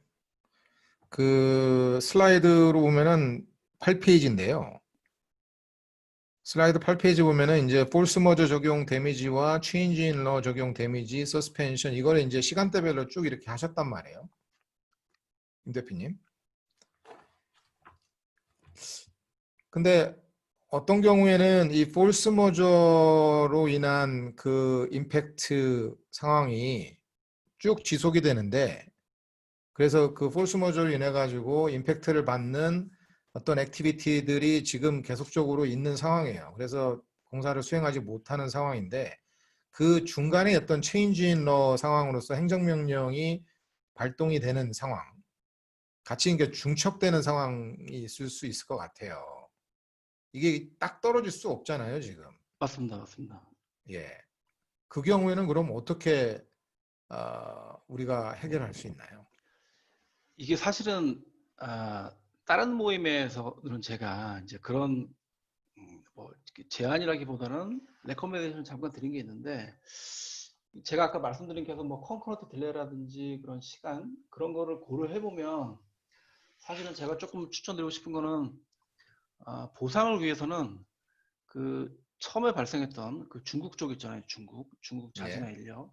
Speaker 1: 슬라이드로 보면은 8페이지인데요. 슬라이드 8페이지 보면은 이제 폴스 머저 적용 데미지와 체인지 인 러 적용 데미지, 서스펜션 이거를 이제 시간대별로 쭉 이렇게 하셨단 말이에요. 임 대표님. 근데 어떤 경우에는 이 폴스 머저로 인한 그 임팩트 상황이 쭉 지속이 되는데 그래서 그 폴스 머저로 인해 가지고 임팩트를 받는 어떤 액티비티들이 지금 계속적으로 있는 상황이에요. 그래서 공사를 수행하지 못하는 상황인데 그 중간에 어떤 체인지 인 러 상황으로서 행정명령이 발동이 되는 상황, 같이 이게 중첩되는 상황이 있을 수 있을 것 같아요. 이게 딱 떨어질 수 없잖아요, 지금.
Speaker 2: 맞습니다. 맞습니다.
Speaker 1: 예. 그 경우에는 그럼 어떻게 우리가 해결할 수 있나요?
Speaker 2: 이게 사실은 다른 모임에서는 제가 이제 그런 뭐 제안이라기보다는 레커멘데이션 잠깐 드린 게 있는데 제가 아까 말씀드린 계속 뭐 컨커런트 딜레이라든지 그런 시간 그런 거를 고려해 보면 사실은 제가 조금 추천드리고 싶은 거는 보상을 위해서는 그 처음에 발생했던 그 중국 쪽 있잖아요. 중국 자재나
Speaker 1: 예.
Speaker 2: 인력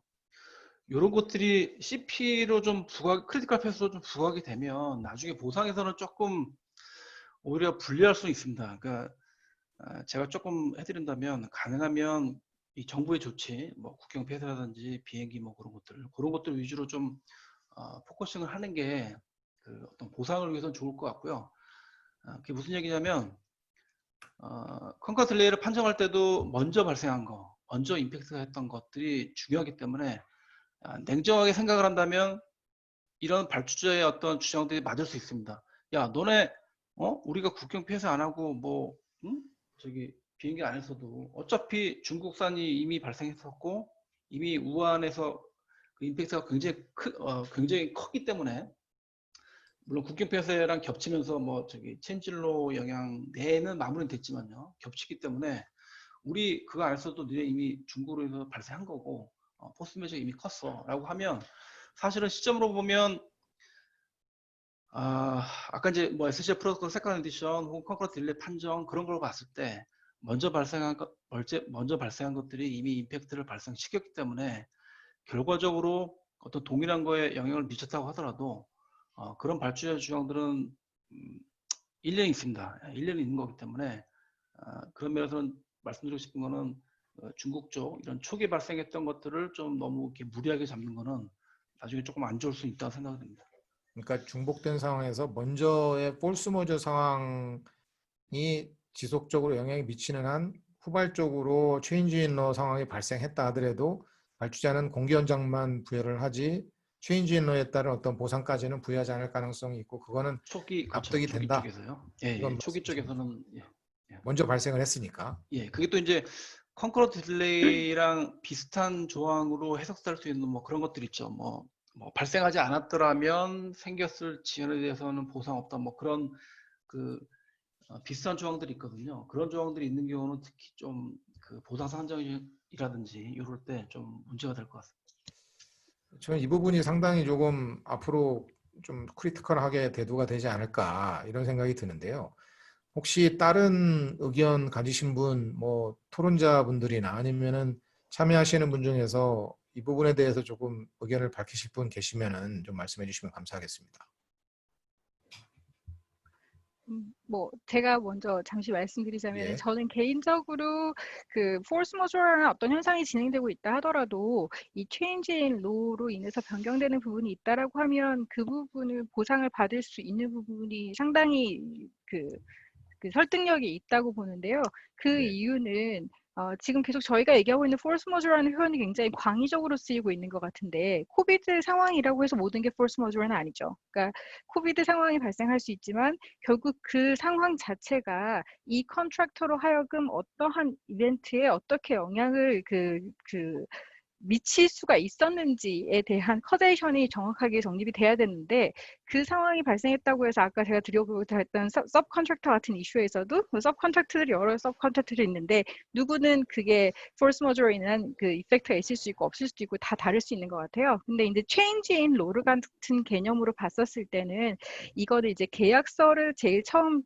Speaker 2: 이런 것들이 CP로 좀 크리티컬 패스로 좀 부각이 되면 나중에 보상에서는 조금 오히려 불리할 수 있습니다. 그러니까 제가 조금 해드린다면 가능하면 이 정부의 조치, 뭐 국경 폐쇄라든지 비행기 뭐 그런 것들 위주로 좀 포커싱을 하는 게 그 어떤 보상을 위해서는 좋을 것 같고요. 그게 무슨 얘기냐면 컨커 딜레이를 판정할 때도 먼저 발생한 거, 먼저 임팩트가 했던 것들이 중요하기 때문에 냉정하게 생각을 한다면 이런 발주자의 어떤 주장들이 맞을 수 있습니다. 야, 너네 우리가 국경 폐쇄 안 하고 뭐 저기 비행기 안에서도 어차피 중국산이 이미 발생했었고 이미 우한에서 그 임팩트가 굉장히 컸기 때문에 물론 국경 폐쇄랑 겹치면서 뭐 저기 체인질로 영향 내는 마무리는 됐지만요. 겹치기 때문에 우리 그거 안에서도 니네 이미 중국으로 발생한 거고 포스 매저가 이미 컸어 라고 하면 사실은 시점으로 보면 아까 이제 뭐 SCL 프로토콜 세컨 에디션 혹은 컨커런트 딜레이 판정 그런 걸 봤을 때 먼저 발생한 것들이 이미 임팩트를 발생시켰기 때문에 결과적으로 어떤 동일한 거에 영향을 미쳤다고 하더라도 그런 발주자 주장들은 1년이 있습니다. 1년이 있는 거기 때문에 그런 면에서는 말씀드리고 싶은 거는 중국 쪽 이런 초기에 발생했던 것들을 좀 너무 이렇게 무리하게 잡는 거는 나중에 조금 안 좋을 수 있다고 생각됩니다.
Speaker 1: 그러니까 중복된 상황에서 먼저의 폴스 머저 상황이 지속적으로 영향이 미치는 한 후발적으로 체인지 인 러 상황이 발생했다 하더라도 발주자는 공개 연장만 부여를 하지 체인지 인 러에 따른 어떤 보상까지는 부여하지 않을 가능성이 있고 그거는
Speaker 2: 초기
Speaker 1: 납득이
Speaker 2: 초기
Speaker 1: 된다.
Speaker 2: 쪽에서요. 예,
Speaker 1: 이건
Speaker 2: 초기
Speaker 1: 말씀이신 거죠.
Speaker 2: 쪽에서는
Speaker 1: 먼저 발생을 했으니까.
Speaker 2: 그게 또 이제 컨커런트 딜레이랑 비슷한 조항으로 해석될 수 있는 뭐 그런 것들 있죠. 뭐 발생하지 않았더라면 생겼을 지연에 대해서는 보상 없다. 뭐 그런 그 비슷한 조항들이 있거든요. 그런 조항들이 있는 경우는 특히 좀 그 보상 산정이라든지 이럴 때 좀 문제가 될 것 같습니다.
Speaker 1: 저는 이 부분이 상당히 조금 앞으로 좀 크리티컬하게 대두가 되지 않을까 이런 생각이 드는데요. 혹시 다른 의견 가지신 분, 뭐 토론자분들이나 아니면은 참여하시는 분 중에서 이 부분에 대해서 조금 의견을 밝히실 분 계시면은 좀 말씀해 주시면 감사하겠습니다.
Speaker 4: 뭐 제가 먼저 잠시 말씀드리자면
Speaker 1: 예.
Speaker 4: 저는 개인적으로 그 force majeure라는 어떤 현상이 진행되고 있다 하더라도 이 change in law로 인해서 변경되는 부분이 있다라고 하면 그 부분을 보상을 받을 수 있는 부분이 상당히 그 설득력이 있다고 보는데요. 그
Speaker 1: 예.
Speaker 4: 이유는 지금 계속 저희가 얘기하고 있는 force majeure라는 표현이 굉장히 광의적으로 쓰이고 있는 것 같은데 코비드 상황이라고 해서 모든 게 force majeure는 아니죠. 그러니까 코비드 상황이 발생할 수 있지만 결국 그 상황 자체가 이 컨트랙터로 하여금 어떠한 이벤트에 어떻게 영향을 미칠 수가 있었는지에 대한 커제이션이 정확하게 정립이 돼야 되는데 그 상황이 발생했다고 해서 아까 제가 드려보고자 했던 서브컨트랙터 같은 이슈에서도 서브컨트랙터들이 여러 서브컨트랙터들이 있는데 누구는 그게 force majeure로 인한 그 이펙트가 있을 수 있고 없을 수도 있고 다 다를 수 있는 것 같아요. 근데 이제 change in law 같은 개념으로 봤었을 때는 이거를 이제 계약서를 제일 처음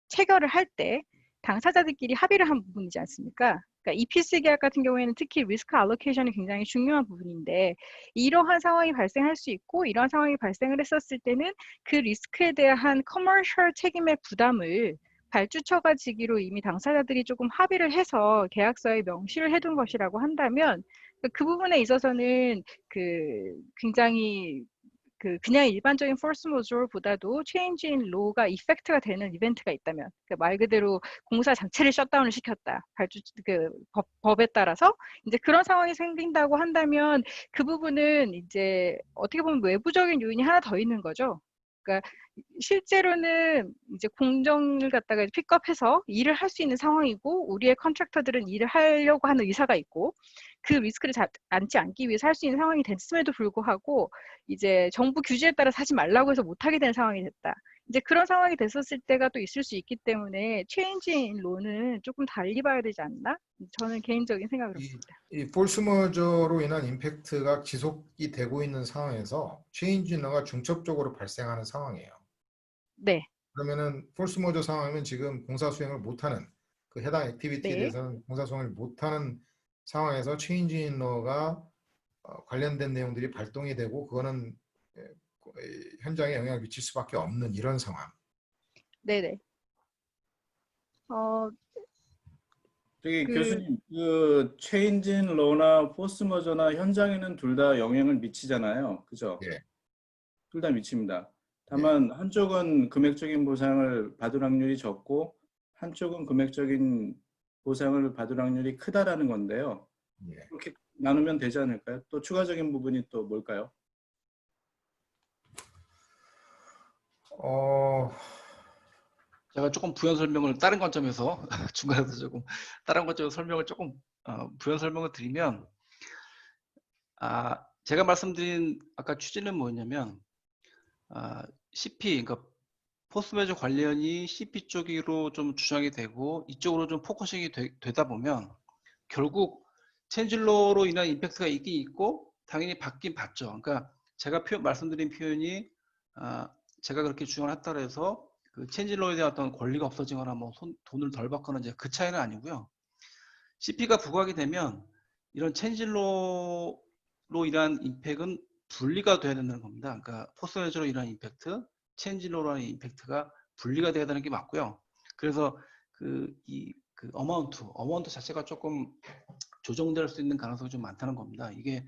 Speaker 4: 체결을 할 때 당사자들끼리 합의를 한 부분이지 않습니까? 그러니까 EPC 계약 같은 경우에는 특히 리스크 알로케이션이 굉장히 중요한 부분인데 이러한 상황이 발생할 수 있고 이러한 상황이 발생을 했었을 때는 그 리스크에 대한 커머셜 책임의 부담을 발주처가 지기로 이미 당사자들이 조금 합의를 해서 계약서에 명시를 해둔 것이라고 한다면 그 부분에 있어서는 굉장히 그냥 일반적인 force majeure보다도 change in law가 이펙트가 되는 이벤트가 있다면 말 그대로 공사 자체를 셧다운을 시켰다. 법에 따라서 이제 그런 상황이 생긴다고 한다면 그 부분은 이제 어떻게 보면 외부적인 요인이 하나 더 있는 거죠. 그러니까 실제로는 이제 공정을 갖다가 픽업해서 일을 할 수 있는 상황이고 우리의 컨트랙터들은 일을 하려고 하는 의사가 있고 그 리스크를 안지 않기 위해서 할 수 있는 상황이 됐음에도 불구하고 이제 정부 규제에 따라서 하지 말라고 해서 못하게 되는 상황이 됐다. 이제 그런 상황이 됐었을 때가 또 있을 수 있기 때문에 체인지 인 로는 조금 달리 봐야 되지 않나? 저는 개인적인 생각을 합니다.
Speaker 1: 이 폴스 머저로 인한 임팩트가 지속이 되고 있는 상황에서 체인지 인러가 중첩적으로 발생하는 상황이에요.
Speaker 4: 네.
Speaker 1: 그러면은 폴스 머저 상황이면 지금 공사 수행을 못하는 그 해당 액티비티에
Speaker 4: 네.
Speaker 1: 대해서는 공사 수행을 못하는 상황에서 체인지 인러가 관련된 내용들이 발동이 되고 그거는 현장에 영향을 미칠 수밖에 없는 이런 상황.
Speaker 4: 네네.
Speaker 3: 저기 교수님, 그 체인진 로나 포스 머저나 현장에는 둘 다 영향을 미치잖아요. 그죠?
Speaker 1: 예.
Speaker 3: 둘 다 미칩니다. 다만 한쪽은 금액적인 보상을 받을 확률이 적고 한쪽은 금액적인 보상을 받을 확률이 크다라는 건데요.
Speaker 1: 예.
Speaker 3: 그렇게 나누면 되지 않을까요? 또 추가적인 부분이 또 뭘까요?
Speaker 2: 제가 조금 부연 설명을 다른 관점에서 중간에서 조금 다른 관점에서 설명을 조금 부연 설명을 드리면 제가 말씀드린 아까 취지는 뭐였냐면 CP 그러니까 포스 매저 관련이 CP 쪽으로 좀 주장이 되고 이쪽으로 좀 포커싱이 되다 보면 결국 체인질로로 인한 임팩트가 있긴 있고 당연히 받긴 받죠. 그러니까 제가 말씀드린 표현이 제가 그렇게 주장을 했다고 해서 그 체인질로에 대한 어떤 권리가 없어지거나 뭐 돈을 덜 받거나 이제 그 차이는 아니고요. CP가 부과하게 되면 이런 체인질로로 인한 임팩트는 분리가 돼야 된다는 겁니다. 그러니까 포스 매저로 인한 임팩트, 체인질로로 인한 임팩트가 분리가 돼야 되는 게 맞고요. 그래서 그 어마운트 자체가 조금 조정될 수 있는 가능성이 좀 많다는 겁니다. 이게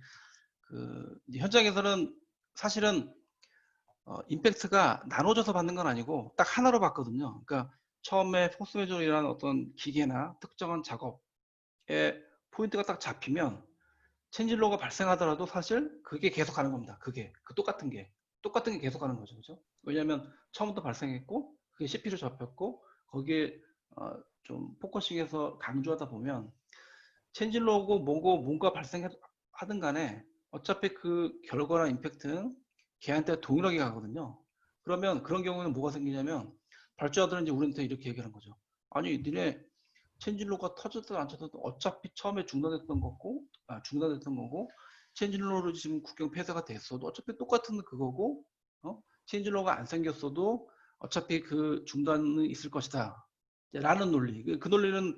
Speaker 2: 현장에서는 사실은 임팩트가 나눠져서 받는 건 아니고 딱 하나로 받거든요. 그러니까 처음에 포스 매저로 인한 어떤 기계나 특정한 작업에 포인트가 딱 잡히면 체인질로가 발생하더라도 사실 그게 계속 가는 겁니다. 똑같은 게 계속 가는 거죠. 그죠? 왜냐하면 처음부터 발생했고 그게 CP로 잡혔고 거기에 좀 포커싱해서 강조하다 보면 체인질로고 뭐고 뭔가 발생하든 간에 어차피 그 결과나 임팩트는 걔한테 동일하게 가거든요. 그러면 그런 경우에는 뭐가 생기냐면 발주자들은 이제 우리한테 이렇게 얘기하는 거죠. 아니 니네 체인질로가 터졌든 안 터졌든 어차피 처음에 중단됐던 거고 체인질로로 지금 국경 폐쇄가 됐어도 어차피 똑같은 그거고 체인질로가 안 생겼어도 어차피 그 중단은 있을 것이다 라는 논리. 그 논리는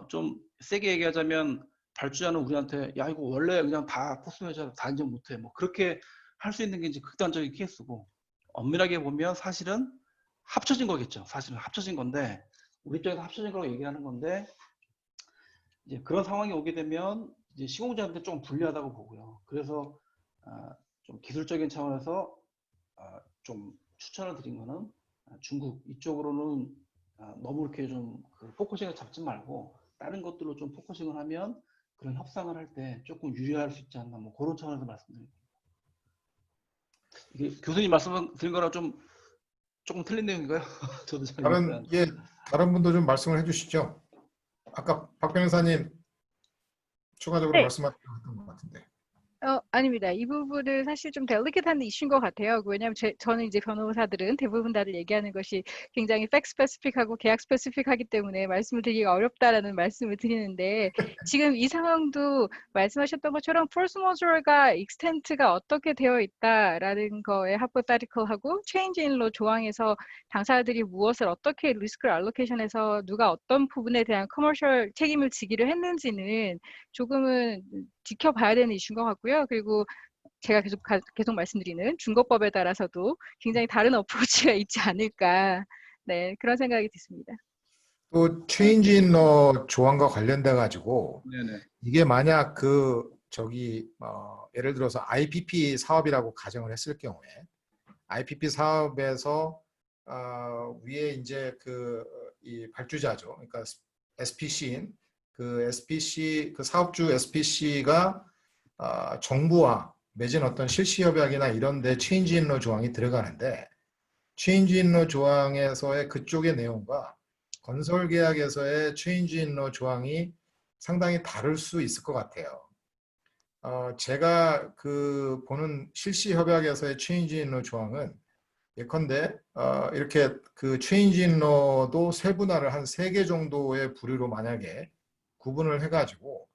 Speaker 2: 좀 세게 얘기하자면 발주자는 우리한테 야 이거 원래 그냥 다 포스 매저 다 인정 못해 뭐 그렇게 할 수 있는 게 이제 극단적인 케이스고 엄밀하게 보면 사실은 합쳐진 거겠죠. 사실은 합쳐진 건데 우리 입장에서 합쳐진 거라고 얘기하는 건데 이제 그런 상황이 오게 되면 이제 시공자한테 조금 불리하다고 보고요. 그래서 좀 기술적인 차원에서 좀 추천을 드린 거는 중국 이쪽으로는 너무 이렇게 좀 포커싱을 잡지 말고 다른 것들로 좀 포커싱을 하면 그런 협상을 할 때 조금 유리할 수 있지 않나 뭐 그런 차원에서 말씀드립니다. 이게 교수님 말씀드린 거랑 좀 조금 틀린 내용인가요? 저도 잘
Speaker 1: 다른 분도 좀 말씀을 해주시죠. 아까 박 변호사님 추가적으로
Speaker 4: 네.
Speaker 1: 말씀하셨던 것 같은데.
Speaker 4: 아닙니다. 이 부분은 사실 좀 델리케이트한 이슈인 것 같아요. 왜냐하면 저는 이제 변호사들은 대부분 다들 얘기하는 것이 굉장히 팩 스페시픽하고 계약 스페시픽하기 때문에 말씀을 드리기가 어렵다라는 말씀을 드리는데 지금 이 상황도 말씀하셨던 것처럼 force majeure가 extent가 어떻게 되어 있다라는 거에 hypothetical하고 change in law 조항에서 당사자들이 무엇을 어떻게 리스크를 알로케이션해서 누가 어떤 부분에 대한 커머셜 책임을 지기로 했는지는 조금은 지켜봐야 되는 이슈인 것 같고요. 그리고 제가 계속 말씀드리는 중거법에 따라서도 굉장히 다른 어프로치가 있지 않을까. 네, 그런 생각이 듭니다.
Speaker 1: 또 체인지 인 러 조항과 관련돼 가지고
Speaker 3: 네네.
Speaker 1: 이게 만약 예를 들어서 IPP 사업이라고 가정을 했을 경우에 IPP 사업에서 위에 이제 이 발주자죠. 그러니까 SPC인 SPC 사업주 SPC가 정부와 맺은 어떤 실시 협약이나 이런 데 체인지 인 러 조항이 들어가는데 체인지 인 러 조항에서의 그쪽의 내용과 건설 계약에서의 체인지 인 러 조항이 상당히 다를 수 있을 것 같아요. 제가 보는 실시 협약에서의 체인지 인 러 조항은 예컨대 이렇게 체인지 인 러도 세분화를 한 3개 정도의 부류로 만약에 구분을 해가지고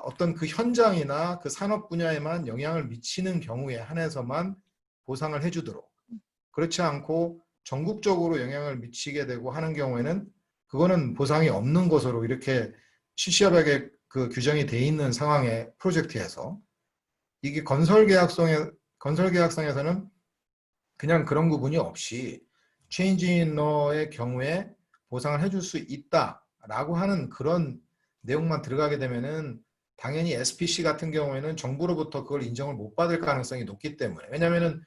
Speaker 1: 어떤 그 현장이나 그 산업 분야에만 영향을 미치는 경우에 한해서만 보상을 해주도록, 그렇지 않고 전국적으로 영향을 미치게 되고 하는 경우에는 그거는 보상이 없는 것으로 이렇게 실시협약에 규정이 돼 있는 상황의 프로젝트에서 이게 건설 계약성에서는 그냥 그런 구분이 없이 체인지 인 러의 경우에 보상을 해줄 수 있다라고 하는 그런 내용만 들어가게 되면은 당연히 SPC 같은 경우에는 정부로부터 그걸 인정을 못 받을 가능성이 높기 때문에, 왜냐하면은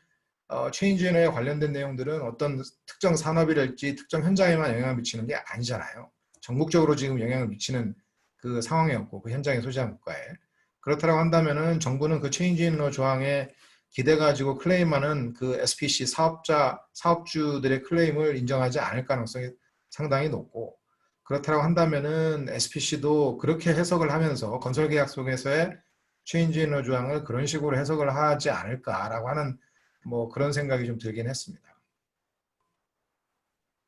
Speaker 1: 체인지 인 러에 관련된 내용들은 어떤 특정 산업이랄지 특정 현장에만 영향을 미치는 게 아니잖아요. 전국적으로 지금 영향을 미치는 그 상황이었고 그 현장에 소지한 국가에, 그렇다고 한다면은 정부는 그 체인지 인 러 조항에 기대 가지고 클레임하는 그 SPC 사업주들의 클레임을 인정하지 않을 가능성이 상당히 높고, 그렇다고 한다면은 SPC도 그렇게 해석을 하면서 건설계약 속에서의 체인지 인 러 조항을 그런 식으로 해석을 하지 않을까라고 하는 뭐 그런 생각이 좀 들긴 했습니다.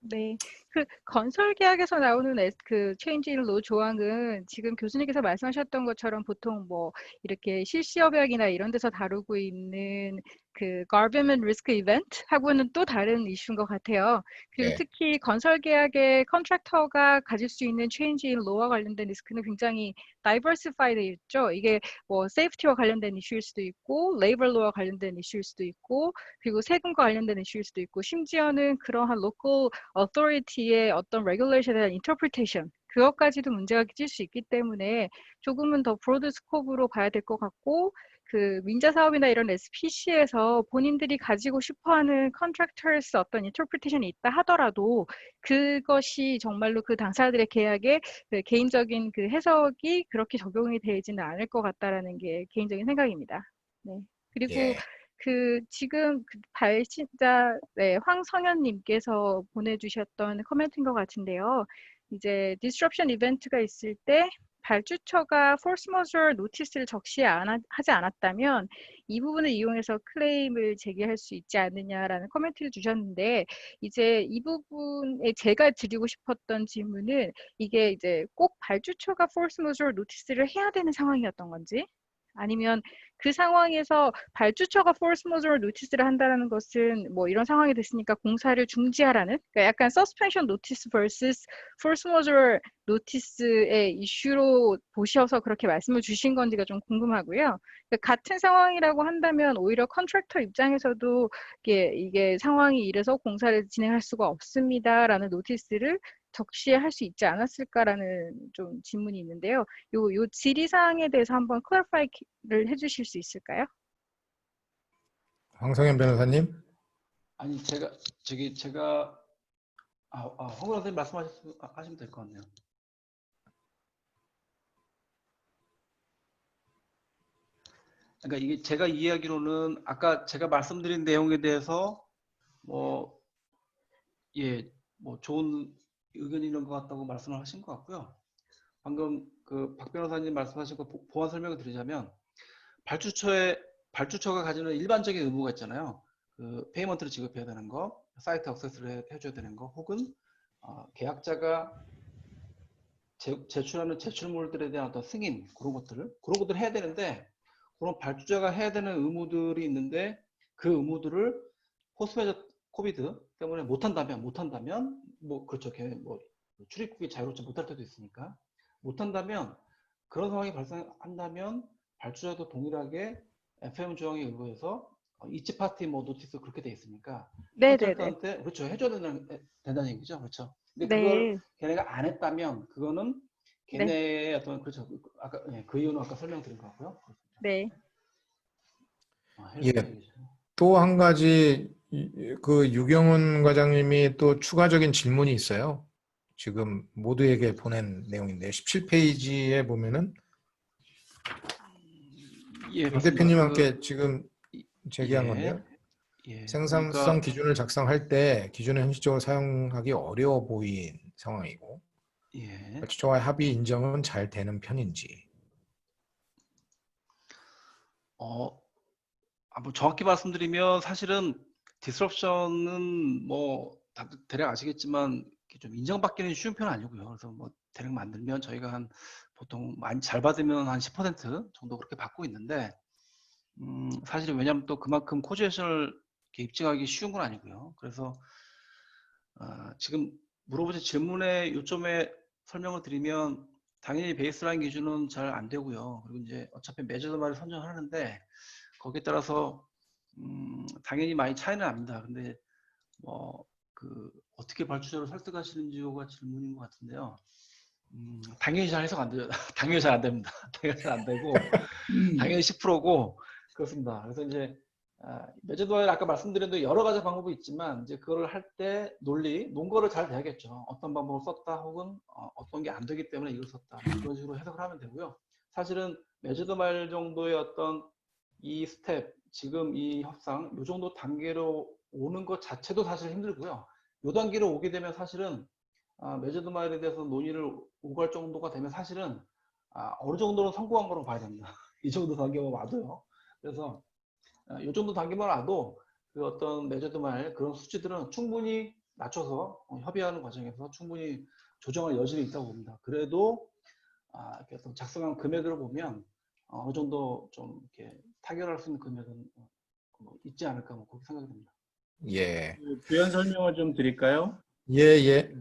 Speaker 4: 네, 그 건설 계약에서 나오는 그 체인지 인 로 조항은 지금 교수님께서 말씀하셨던 것처럼 보통 뭐 이렇게 실시 협약이나 이런 데서 다루고 있는 그 government risk event 하고는 또 다른 이슈인 것 같아요. 그리고
Speaker 1: 네.
Speaker 4: 특히 건설 계약의 컨트랙터가 가질 수 있는 체인지 인 로와 관련된 리스크는 굉장히 diversified 있죠. 이게 뭐 세이프티와 관련된 이슈일 수도 있고, 레이버 로와 관련된 이슈일 수도 있고, 그리고 세금과 관련된 이슈일 수도 있고, 심지어는 그러한 local authority의 어떤 regulation에 대한 interpretation, 그것까지도 문제가 끼칠 수 있기 때문에 조금은 더 브로드 스코프로 봐야 될 것 같고, 그 민자 사업이나 이런 SPC에서 본인들이 가지고 싶어하는 contractors 어떤 interpretation이 있다 하더라도 그것이 정말로 그 당사자들의 계약에 그 개인적인 그 해석이 그렇게 적용이 되지는 않을 것 같다라는 게 개인적인 생각입니다. 네. 그리고
Speaker 1: 예.
Speaker 4: 지금 발신자, 네, 황성현님께서 보내주셨던 코멘트인 것 같은데요. 이제 disruption 이벤트가 있을 때 발주처가 force majeure 노티스를 하지 않았다면 이 부분을 이용해서 클레임을 제기할 수 있지 않느냐라는 코멘트를 주셨는데, 이제 이 부분에 제가 드리고 싶었던 질문은 이게 이제 꼭 발주처가 force majeure 노티스를 해야 되는 상황이었던 건지, 아니면 그 상황에서 발주처가 force majeure 노티스를 한다는 것은 뭐 이런 상황이 됐으니까 공사를 중지하라는, 그러니까 약간 suspension notice versus force majeure 노티스의 이슈로 보셔서 그렇게 말씀을 주신 건지가 좀 궁금하고요. 그러니까 같은 상황이라고 한다면 오히려 컨트랙터 입장에서도 이게 상황이 이래서 공사를 진행할 수가 없습니다라는 노티스를 적시할 수 있지 않았을까라는 좀 질문이 있는데요. 요 질의사항에 대해서 한번 클래리파이를 해주실 수 있을까요?
Speaker 1: 황성현 변호사님.
Speaker 2: 아니 제가 홍 변호사님 말씀하시면 될 것 같네요. 그러니까 이게 제가 이해하기로는 아까 제가 말씀드린 내용에 대해서 뭐 좋은 의견이 있는 것 같다고 말씀을 하신 것 같고요. 방금 그 박 변호사님 말씀하신 거 보완 설명을 드리자면 발주처가 가지는 일반적인 의무가 있잖아요. 그 페이먼트를 지급해야 되는 거, 사이트 액세스를 해줘야 되는 거, 혹은 계약자가 제출하는 제출물들에 대한 어떤 승인 그런 것들을 해야 되는데, 그런 발주자가 해야 되는 의무들이 있는데 그 의무들을 포스트 코비드 때문에 못한다면 뭐 그렇죠. 뭐 출입국이 자유롭지 못할 때도 있으니까 못한다면, 그런 상황이 발생한다면 발주자도 동일하게 FM 조항에 의거해서 이치 파티 뭐 노티스 그렇게 돼 있으니까
Speaker 4: 네네네.
Speaker 2: 컨트랙터한테 그렇죠 해줘야 된다는 얘기죠. 그렇죠. 근데 그걸
Speaker 4: 네.
Speaker 2: 걔네가 안 했다면 그거는
Speaker 4: 네.
Speaker 2: 걔네의 어떤 그렇죠. 아까 그 이유는 아까 설명드린 것 같고요.
Speaker 4: 네.
Speaker 1: 예. 또 한 가지 그 유경훈 과장님이 또 추가적인 질문이 있어요. 지금 모두에게 보낸 내용인데 17페이지에 보면은
Speaker 2: 예,
Speaker 1: 임
Speaker 2: 맞습니다.
Speaker 1: 대표님 함께 지금 제기한
Speaker 2: 예,
Speaker 1: 건데요.
Speaker 2: 예.
Speaker 1: 생산성
Speaker 2: 그러니까
Speaker 1: 기준을 작성할 때 기준을 현실적으로 사용하기 어려워 보인 상황이고
Speaker 2: 예.
Speaker 1: 발주처와의 합의 인정은 잘 되는 편인지.
Speaker 2: 뭐 정확히 말씀드리면 사실은 디스럽션은 뭐 다들 대략 아시겠지만 이렇게 좀 인정받기는 쉬운 편은 아니고요. 그래서 뭐 대략 만들면 저희가 한 보통 많이 잘 받으면 한 10% 정도 그렇게 받고 있는데, 사실은 왜냐하면 또 그만큼 코지에이션을 입증하기 쉬운 건 아니고요. 그래서 지금 물어보신 질문의 요점에 설명을 드리면, 당연히 베이스라인 기준은 잘 안 되고요. 그리고 이제 어차피 매저더마를 선정하는데 거기에 따라서 당연히 많이 차이는 납니다. 근데 뭐 그 어떻게 발주자를 설득하시는지가 질문인 것 같은데요. 당연히 잘 해석 안 돼요. 당연히 잘 안 됩니다. 당연히 잘 안 되고 당연히 10%고 그렇습니다. 그래서 이제 매저도어에 아까 말씀드린 대로 여러 가지 방법이 있지만 이제 그걸 할 때 논거를 잘 돼야겠죠. 어떤 방법을 썼다 혹은 어떤 게 안 되기 때문에 이걸 썼다 뭐 그런 식으로 해석을 하면 되고요. 사실은 매저도말 정도의 어떤 이 스텝, 지금 이 협상 이 정도 단계로 오는 것 자체도 사실 힘들고요. 이 단계로 오게 되면 사실은 매저드 마일에 대해서 논의를 오갈 정도가 되면 사실은 어느 정도는 성공한 거로 봐야 됩니다. 이 정도 단계만 와도요. 그래서 이 정도 단계만 와도 그 어떤 매저드 마일 그런 수치들은 충분히 낮춰서 협의하는 과정에서 충분히 조정할 여지는 있다고 봅니다. 그래도 이렇게 어떤 작성한 금액을 보면 어느 정도 좀 이렇게 타결할 수 있는 금액은 뭐 있지 않을까 뭐 그렇게 생각이 듭니다.
Speaker 1: 예.
Speaker 3: 부연 설명을 좀 드릴까요?
Speaker 1: 예, 예.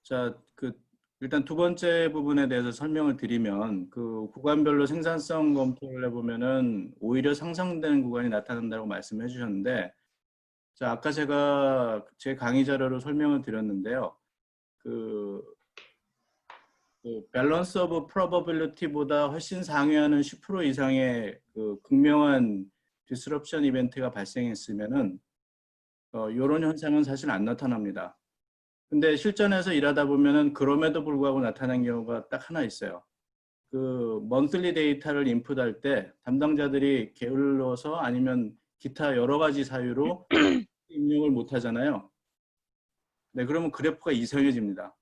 Speaker 3: 자, 일단 두 번째 부분에 대해서 설명을 드리면 그 구간별로 생산성 검토를 해보면은 오히려 상상되는 구간이 나타난다고 말씀해 주셨는데, 자, 아까 제가 제 강의 자료로 설명을 드렸는데요. 그 밸런스 오브 프로버빌리티보다 훨씬 상회하는 10% 이상의 그 극명한 디스럽션 이벤트가 발생했으면은 이런 현상은 사실 안 나타납니다. 근데 실전에서 일하다 보면은 그럼에도 불구하고 나타난 경우가 딱 하나 있어요. 그 먼슬리 데이터를 인풋할 때 담당자들이 게을러서 아니면 기타 여러 가지 사유로 입력을 못 하잖아요. 네, 그러면 그래프가 이상해집니다.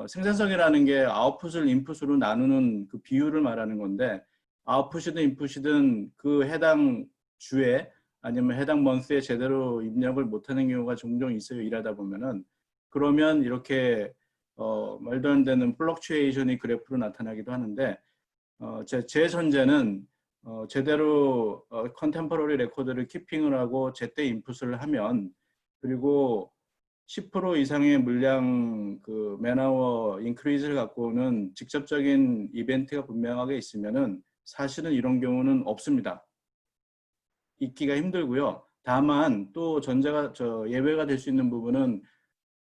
Speaker 3: 생산성이라는 게 아웃풋을 인풋으로 나누는 그 비율을 말하는 건데, 아웃풋이든 인풋이든 그 해당 주에 아니면 해당 먼스에 제대로 입력을 못하는 경우가 종종 있어요. 일하다 보면은. 그러면 이렇게 말도 안 되는 플럭추에이션이 그래프로 나타나기도 하는데, 제 전제는 제대로 컨템포러리 레코드를 키핑을 하고 제때 인풋을 하면, 그리고 10% 이상의 물량 그 맨아워 인크리즈를 갖고 오는 직접적인 이벤트가 분명하게 있으면은 사실은 이런 경우는 없습니다. 있기가 힘들고요. 다만 또 예외가 될 수 있는 부분은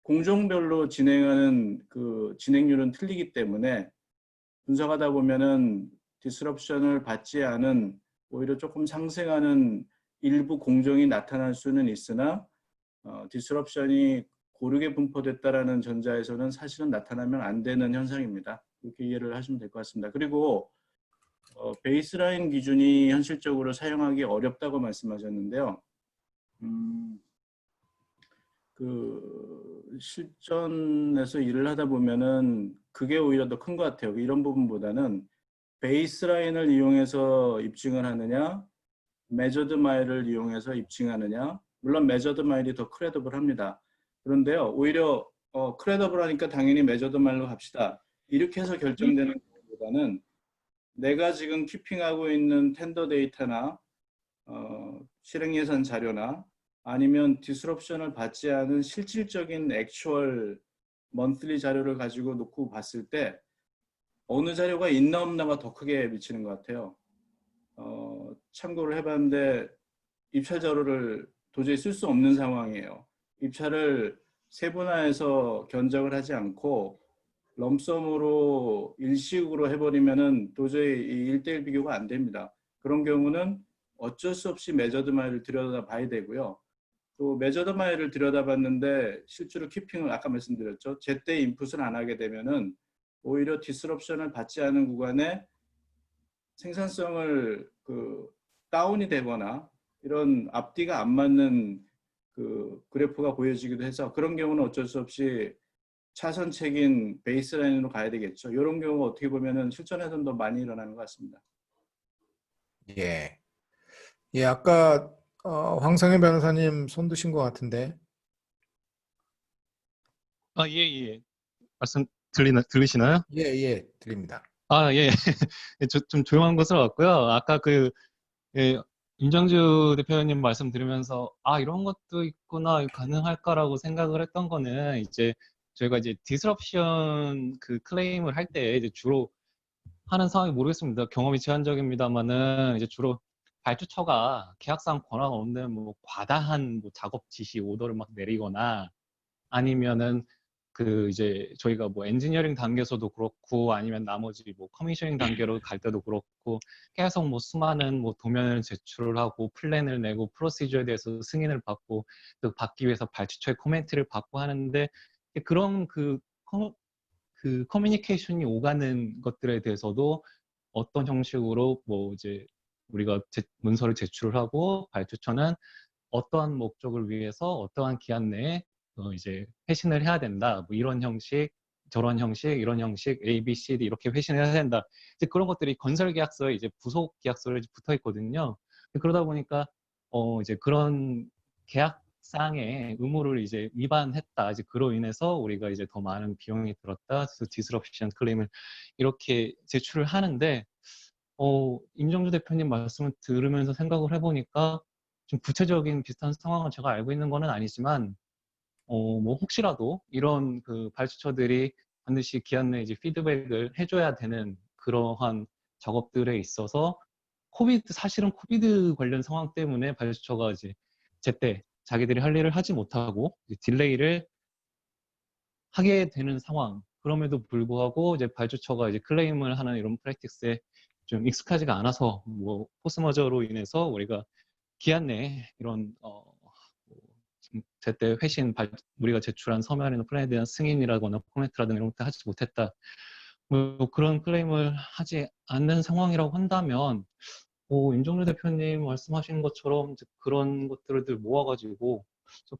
Speaker 3: 공종별로 진행하는 그 진행률은 틀리기 때문에 분석하다 보면은 디스럽션을 받지 않은 오히려 조금 상승하는 일부 공정이 나타날 수는 있으나 디스럽션이 고르게 분포됐다라는 전자에서는 사실은 나타나면 안 되는 현상입니다. 그렇게 이해를 하시면 될 것 같습니다. 그리고 베이스라인 기준이 현실적으로 사용하기 어렵다고 말씀하셨는데요. 그 실전에서 일을 하다 보면은 그게 오히려 더 큰 것 같아요. 이런 부분보다는 베이스라인을 이용해서 입증을 하느냐, 메저드 마일을 이용해서 입증하느냐. 물론 메저드 마일이 더 크레더블합니다. 그런데요, 오히려 크레더블하니까 당연히 메저드 마일로 갑시다. 이렇게 해서 결정되는 것보다는 내가 지금 키핑하고 있는 텐더 데이터나 실행 예산 자료나 아니면 디스럽션을 받지 않은 실질적인 액추얼 먼슬리 자료를 가지고 놓고 봤을 때 어느 자료가 있나 없나가 더 크게 미치는 것 같아요. 참고를 해봤는데 입찰 자료를 도저히 쓸 수 없는 상황이에요. 입찰을 세분화해서 견적을 하지 않고 럼섬으로 일식으로 해버리면은 도저히 이 1대1 비교가 안 됩니다. 그런 경우는 어쩔 수 없이 메저드 마일을 들여다봐야 되고요. 또 메저드 마일을 들여다봤는데 실제로 키핑을 아까 말씀드렸죠. 제때 인풋을 안 하게 되면은 오히려 디스럽션을 받지 않은 구간에 생산성을 다운이 되거나 이런 앞뒤가 안 맞는 그래프가 보여지기도 해서 그런 경우는 어쩔 수 없이 차선책인 베이스라인으로 가야 되겠죠. 이런 경우가 어떻게 보면은 실전에서는 더 많이 일어나는 것 같습니다.
Speaker 1: 예. 예, 아까 황성현 변호사님 손 드신 것 같은데.
Speaker 5: 아, 예, 예. 말씀 들리시나요?
Speaker 1: 예, 예, 드립니다.
Speaker 5: 아, 예. 좀 조용한 곳으로 왔고요. 아까 예, 임정주 대표님 말씀 들으면서, 아, 이런 것도 있구나, 가능할까라고 생각을 했던 거는, 이제, 저희가 이제 디스럽션 클레임을 할 때, 이제 주로 하는 상황이 모르겠습니다. 경험이 제한적입니다만은, 이제 주로 발주처가 계약상 권한 없는 과다한 작업 지시 오더를 막 내리거나, 아니면은 이제 저희가 엔지니어링 단계에서도 그렇고 아니면 나머지 커미셔닝 단계로 갈 때도 그렇고 계속 수많은 도면을 제출을 하고 플랜을 내고 프로시저에 대해서 승인을 받고 또 받기 위해서 발주처의 코멘트를 받고 하는데 그런 커뮤니케이션이 오가는 것들에 대해서도 어떤 형식으로 이제 우리가 문서를 제출을 하고 발주처는 어떠한 목적을 위해서 어떠한 기한 내에 이제 회신을 해야 된다. 이런 형식, 저런 형식, 이런 형식, A, B, C, D 이렇게 회신을 해야 된다. 이제 그런 것들이 건설 계약서에 이제 부속 계약서에 붙어 있거든요. 그러다 보니까 이제 그런 계약상의 의무를 이제 위반했다. 이제 그로 인해서 우리가 이제 더 많은 비용이 들었다. 그래서 디스럽션 클레임을 이렇게 제출을 하는데 임정주 대표님 말씀을 들으면서 생각을 해보니까 좀 구체적인 비슷한 상황을 제가 알고 있는 거는 아니지만 혹시라도 이런 발주처들이 반드시 기한 내에 이제 피드백을 해줘야 되는 그러한 작업들에 있어서 사실은 코비드 관련 상황 때문에 발주처가 이제 제때 자기들이 할 일을 하지 못하고 딜레이를 하게 되는 상황. 그럼에도 불구하고 이제 발주처가 이제 클레임을 하는 이런 프랙티스에 좀 익숙하지가 않아서 포스머저로 인해서 우리가 기한 내에 이런 제때 우리가 제출한 서면이나 플랜에 대한 승인이라거나 코멘트라든가 이런 것들 하지 못했다. 그런 클레임을 하지 않는 상황이라고 한다면 임종래 대표님 말씀하신 것처럼 이제 그런 것들을 모아가지고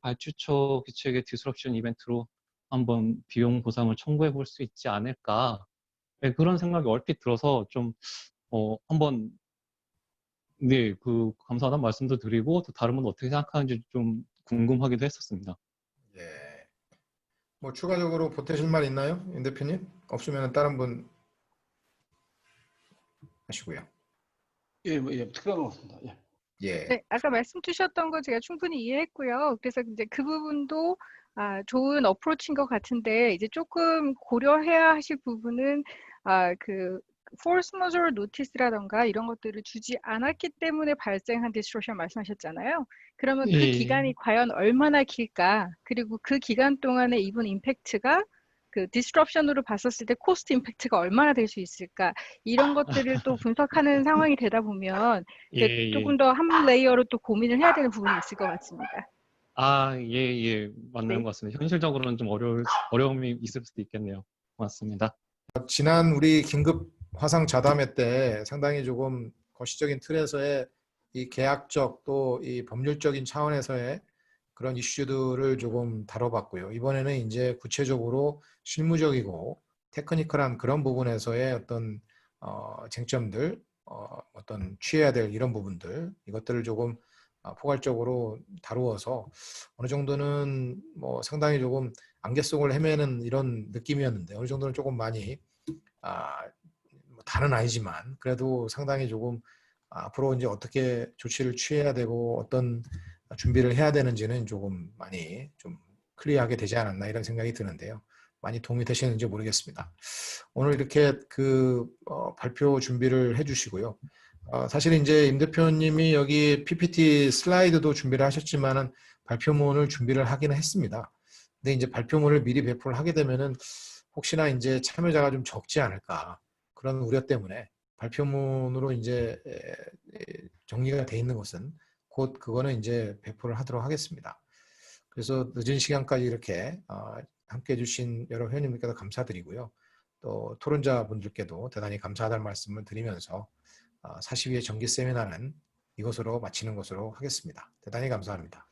Speaker 5: 발주처 기획의 디스럽션 이벤트로 한번 비용 보상을 청구해 볼 수 있지 않을까. 네, 그런 생각이 얼핏 들어서 좀 한번 네, 감사하다는 말씀도 드리고 또 다른 분 어떻게 생각하는지 좀 궁금하기도 했었습니다.
Speaker 1: 예. 추가적으로 보태실 말 있나요? 임 대표님? 없으면 다른 분 하시고요.
Speaker 2: 예, 특별한 것 같습니다. 예.
Speaker 1: 예.
Speaker 4: 네, 아까 말씀 주셨던 거 제가 충분히 이해했고요. 그래서 이제 그 부분도 좋은 어프로치인 것 같은데 이제 조금 고려해야 하실 부분은 force majeure notice라던가 이런 것들을 주지 않았기 때문에 발생한 디스토션 말씀하셨잖아요. 그러면 그
Speaker 5: 예.
Speaker 4: 기간이 과연 얼마나 길까? 그리고 그 기간 동안에 입은 임팩트가 그 디스트럽션으로 봤었을 때 코스트 임팩트가 얼마나 될 수 있을까? 이런 것들을 또 분석하는 상황이 되다 보면
Speaker 5: 예,
Speaker 4: 조금 더 한 레이어로 또 고민을 해야 되는 부분이 있을 것 같습니다.
Speaker 5: 아, 예, 맞는
Speaker 4: 네.
Speaker 5: 것 같습니다. 현실적으로는 좀 어려움이 있을 수도 있겠네요. 고맙습니다.
Speaker 1: 지난 우리 긴급 화상 자담회 때 상당히 조금 거시적인 틀에서의 이 계약적 또 이 법률적인 차원에서의 그런 이슈들을 조금 다뤄봤고요. 이번에는 이제 구체적으로 실무적이고 테크니컬한 그런 부분에서의 어떤 쟁점들, 어떤 취해야 될 이런 부분들, 이것들을 조금 포괄적으로 다루어서 어느 정도는 뭐 상당히 조금 안개 속을 헤매는 이런 느낌이었는데 어느 정도는 조금 많이 뭐 다는 아니지만 그래도 상당히 조금 앞으로 이제 어떻게 조치를 취해야 되고 어떤 준비를 해야 되는지는 조금 많이 좀 클리어하게 되지 않았나 이런 생각이 드는데요. 많이 도움이 되시는지 모르겠습니다. 오늘 이렇게 그 발표 준비를 해주시고요. 사실 이제 임 대표님이 여기 PPT 슬라이드도 준비를 하셨지만은 발표문을 준비를 하기는 했습니다. 근데 이제 발표문을 미리 배포를 하게 되면은 혹시나 이제 참여자가 좀 적지 않을까 그런 우려 때문에 발표문으로 이제 정리가 돼 있는 것은 곧 그거는 이제 배포를 하도록 하겠습니다. 그래서 늦은 시간까지 이렇게 함께 해주신 여러 회원님들께도 감사드리고요. 또 토론자분들께도 대단히 감사하다는 말씀을 드리면서 42회 정기 세미나는 이것으로 마치는 것으로 하겠습니다. 대단히 감사합니다.